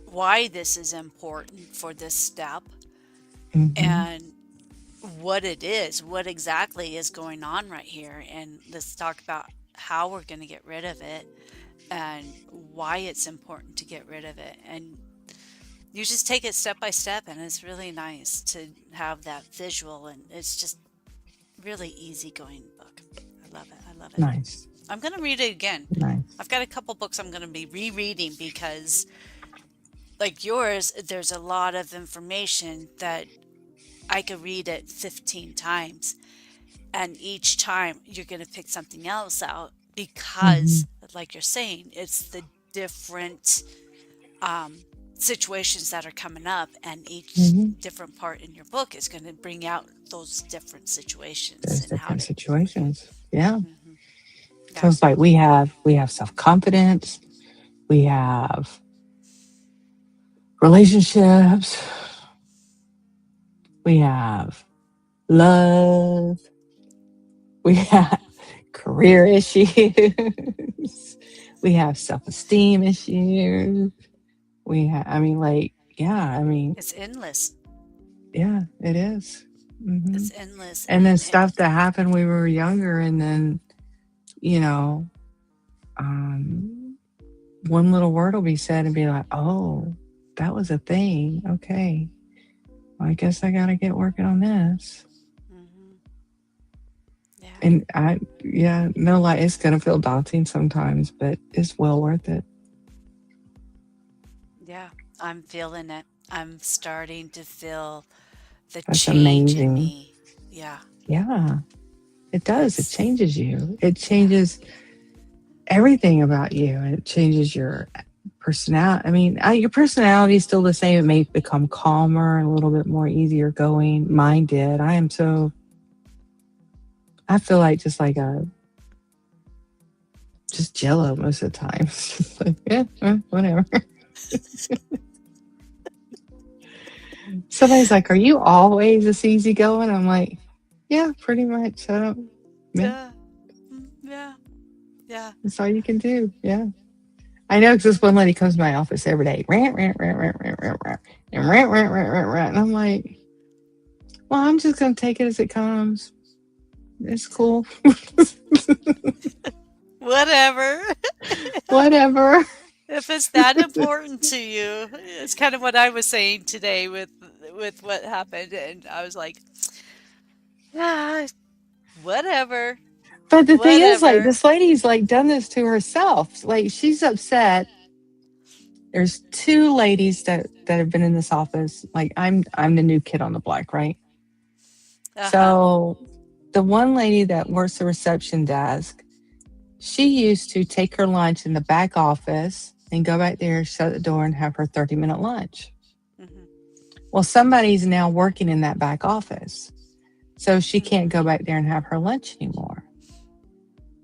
why this is important for this step Hmm. and what it is, what exactly is going on right here. And let's talk about how we're going to get rid of it and why it's important to get rid of it. And you just take it step by step, and it's really nice to have that visual, and it's just really easygoing book. I love it. I love it. Nice. I'm going to read it again. Nice. I've got a couple books I'm going to be rereading because, like yours, there's a lot of information that I could read it 15 times. And each time you're going to pick something else out Hmm. because, like you're saying, it's the different um, situations that are coming up, and each Hmm. different part in your book is going to bring out those different situations There's and how different to. situations. Yeah. Hmm. So Yeah. it's like we have self-confidence, we have relationships, we have love, we have career issues, we have self-esteem issues. I mean, like, yeah, I mean, It's endless. yeah, it is. Hmm. It's endless, And then and stuff that happened when we were younger, and then, you know, um, one little word will be said and be like, oh, that was a thing. Okay. Well, I guess I got to get working on this. hmm, yeah, And yeah, no lie, it's going to feel daunting sometimes, but it's well worth it. yeah. I'm feeling it. I'm starting to feel the That's change in amazing. me. Yeah, Yeah, it does. It it's changes you. It yeah. changes everything about you. It changes your personality. I mean, your personality is still the same. It may become calmer and a little bit more easier going. Mine did. I feel like just like just jello most of the time. Just like, yeah, whatever. Somebody's like, are you always this easy going? I'm like, yeah, pretty much. I don't, yeah, Yeah, yeah, yeah. that's all you can do. Yeah. I know because this one lady comes to my office every day, rant, rant, rant, rant, rant, rant, rant, and rant, rant, rant, rant, rant. And I'm like, well, I'm just going to take it as it comes. It's cool. Whatever. Whatever. If it's that important to you, it's kind of what I was saying today with what happened, and I was like, ah, whatever, But the thing is, like, whatever. this lady's like done this to herself. Like, she's upset. There's two ladies that have been in this office. Like, I'm the new kid on the block, right? Uh-huh. So the one lady that works the reception desk, she used to take her lunch in the back office and go back there, shut the door, and have her 30-minute lunch. Hmm. Well, somebody's now working in that back office. So she can't Hmm. go back there and have her lunch anymore.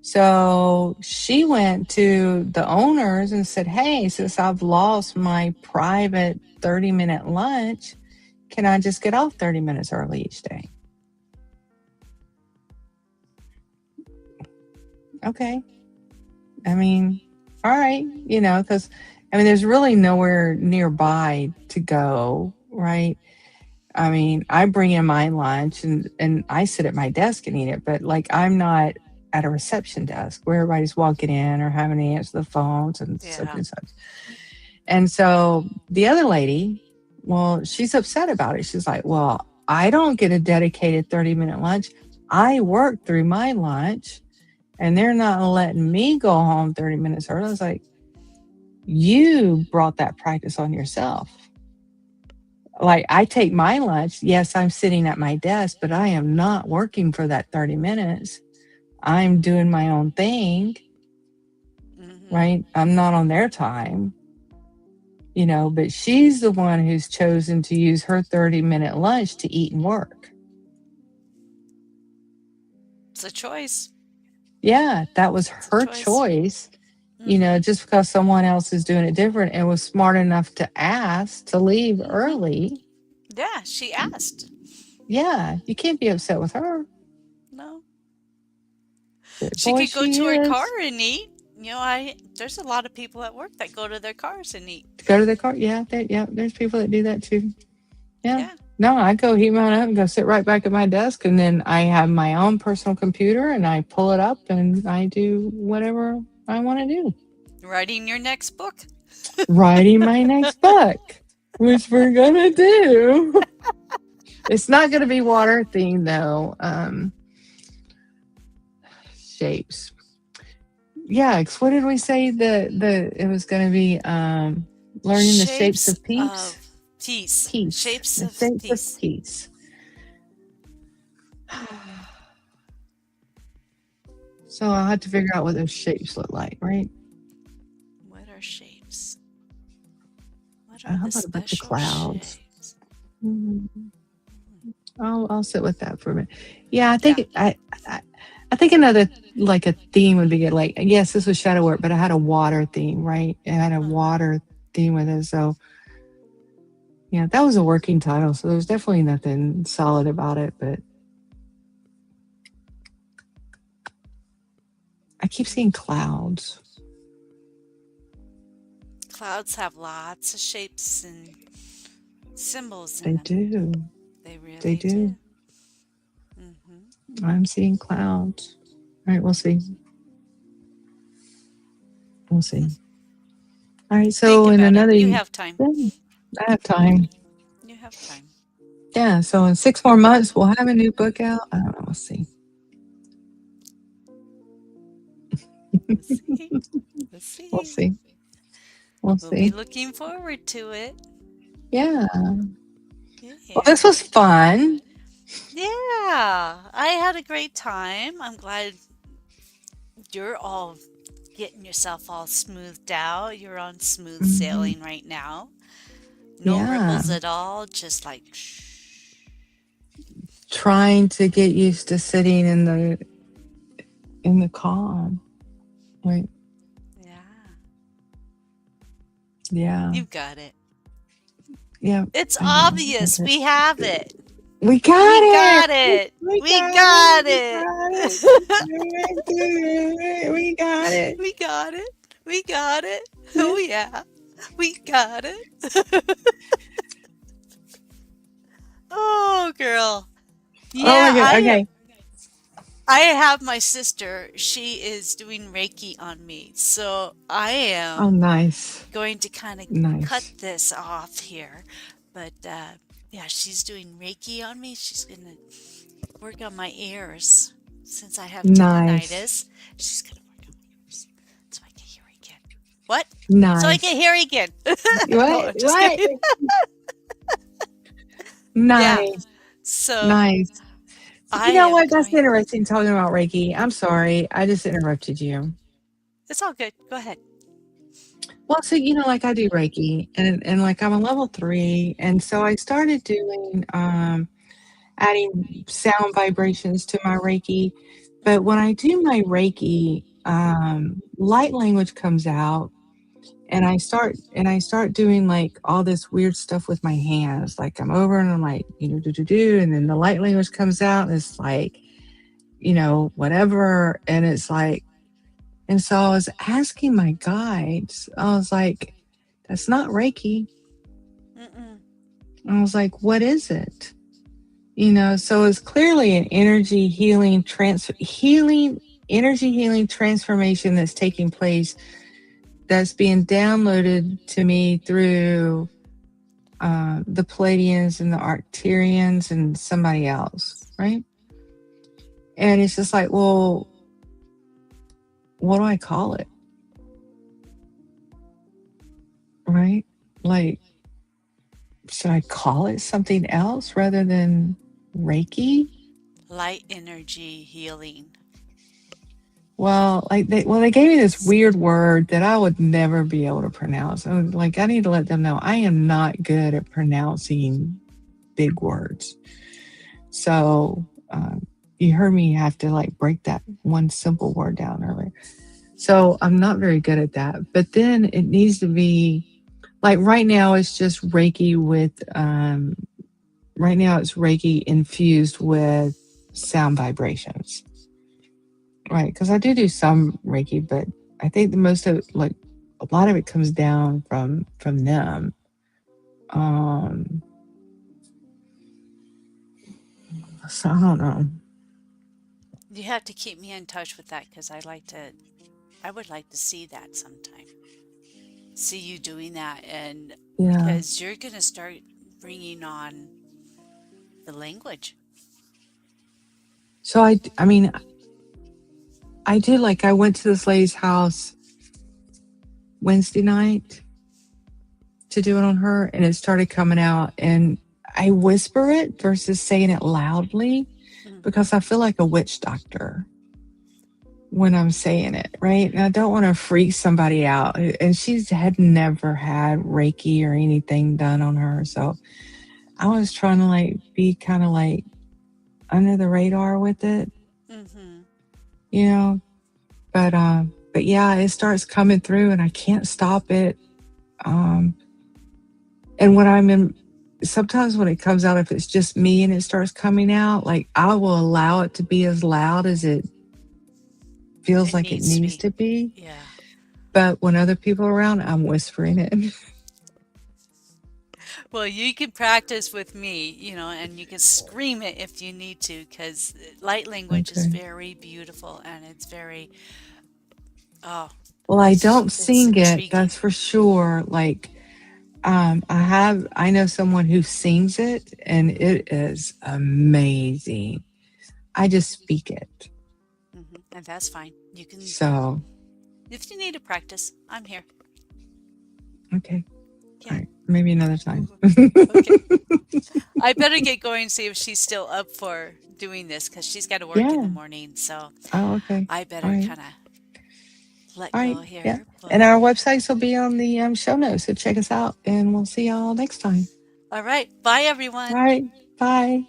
So she went to the owners and said, hey, since I've lost my private 30-minute lunch, can I just get off 30 minutes early each day? Okay. I mean, all right, because I mean, there's really nowhere nearby to go, right? I mean, I bring in my lunch and I sit at my desk and eat it, but like I'm not at a reception desk where everybody's walking in or having to answer the phones and such Yeah. and such. And so the other lady, well, she's upset about it. She's like, well, I don't get a dedicated 30-minute lunch. I work through my lunch and they're not letting me go home 30 minutes early. I was like, you brought that practice on yourself. Like, I take my lunch. Yes, I'm sitting at my desk, but I am not working for that 30 minutes. I'm doing my own thing, Mm-hmm. right? I'm not on their time, but she's the one who's chosen to use her 30-minute lunch to eat and work. It's a choice. Yeah, that was It's a her choice. choice, Mm-hmm. just because someone else is doing it different and was smart enough to ask to leave Mm-hmm. early. Yeah, she asked. Yeah, you can't be upset with her. No. But She boy, could go she to her car is. and eat. I there's a lot of people at work that go to their cars and eat. To go to the car. Yeah, there's people that do that too. Yeah. Yeah. No, I go heat mine up and go sit right back at my desk, and then I have my own personal computer, and I pull it up and I do whatever I want to do. Writing your next book. Writing my next book, which we're gonna do. It's not gonna be water themed though. Shapes. Yeah, 'cause what did we say? The it was gonna be learning the shapes Shapes of peeps. of peace. Peace. Shapes The of shapes of peace. peace. So I'll have to figure out what those shapes look like, right? What are shapes? What are How the about a bunch of special clouds? shapes? Mhm. I'll sit with that for a minute. Yeah, I Yeah. think I think another like a theme would be good. Like, yes, this was shadow work, but I had a water theme, right? It had a Uh-huh. water theme with it. So yeah, that was a working title. So there's definitely nothing solid about it, but I keep seeing clouds. Clouds have lots of shapes and symbols in They them. do. They They really do. do. Hmm. I'm seeing clouds. All right, we'll see. We'll see. All right, Think so in about it. another, You yeah, have time. I have time. You have time. Yeah, so in 6 more months, we'll have a new book out. I don't know. We'll see. Let's see. Let's We'll see. see. We'll We'll be see. looking forward to it. Yeah. Well, Yeah. this was fun. Yeah. I had a great time. I'm glad you're all getting yourself all smoothed out. You're on smooth Hmm. sailing right now. No Yeah. ripples at all. Just like, shh. Trying to get used to sitting in the calm. Right. Yeah. Yeah. You've got it. Yeah. It's I know. obvious. We have it. We got We it. got it. We We got it. got We it. got it. We got it. We got it. We got it. Oh, yeah. We got it. Oh, girl. Oh my Yeah, god. Okay. I have my sister. She is doing Reiki on me. So I Oh, am nice. going to kind of cut Nice. this off here. But yeah, she's doing Reiki on me. She's going to work on my ears since I have Nice. tinnitus. She's going to work on my ears so I can hear again. What? So I can Nice. hear again. No, What? I'm just What? kidding. Yeah. Nice. So Nice. I You know am what? That's going. interesting talking about Reiki. I'm sorry. I just interrupted you. It's all good. Go ahead. Well, so like I do Reiki and like I'm a level 3 and so I started doing adding sound vibrations to my Reiki. But when I do my Reiki, light language comes out and I start doing like all this weird stuff with my hands. Like I'm over and I'm like, do do do, and then the light language comes out and it's like, whatever. And it's like, and so I was asking my guides, I was like, that's not Reiki. Mm-mm. I was like, what is it? So it's clearly an energy healing transformation that's taking place, that's being downloaded to me through the Pleiadians and the Arcturians and somebody else, right? And it's just like, well, what do I call it? Right? Like, should I call it something else rather than Reiki? Light energy healing. Well, they gave me this weird word that I would never be able to pronounce. I need to let them know I am not good at pronouncing big words. So you heard me have to break that one simple word down earlier. So I'm not very good at that. But then it needs to be right now it's just Reiki with right now it's Reiki infused with sound vibrations. Right, because I do some Reiki, but I think the most of a lot of it comes down from them. So I don't know. You have to keep me in touch with that because I would like to see that sometime. See you doing that, and Yeah. because you're gonna start bringing on the language. So I mean, I did I went to this lady's house Wednesday night to do it on her, and it started coming out, and I whisper it versus saying it loudly because I feel like a witch doctor when I'm saying it, right? And I don't want to freak somebody out. And had never had Reiki or anything done on her, so I was trying to be kind of under the radar with it, But yeah, it starts coming through, and I can't stop it. And when sometimes when it comes out, if it's just me and it starts coming out, I will allow it to be as loud as it feels like it needs to be. Yeah. But when other people are around, I'm whispering it. Well, you can practice with me, and you can scream it if you need to, because light language is very beautiful, and it's very, well, I don't sing it, that's for sure. I know someone who sings it, and it is amazing. I just speak it. And that's fine. You can. So, if you need to practice, I'm here. Okay. Yeah. All right. Maybe another time. Okay. I better get going and see if she's still up for doing this, because she's got to work in the morning. So, okay. I better kind of let go here. Yeah. And our websites will be on the show notes. So check us out, and we'll see y'all next time. All right. Bye, everyone. All right. Bye.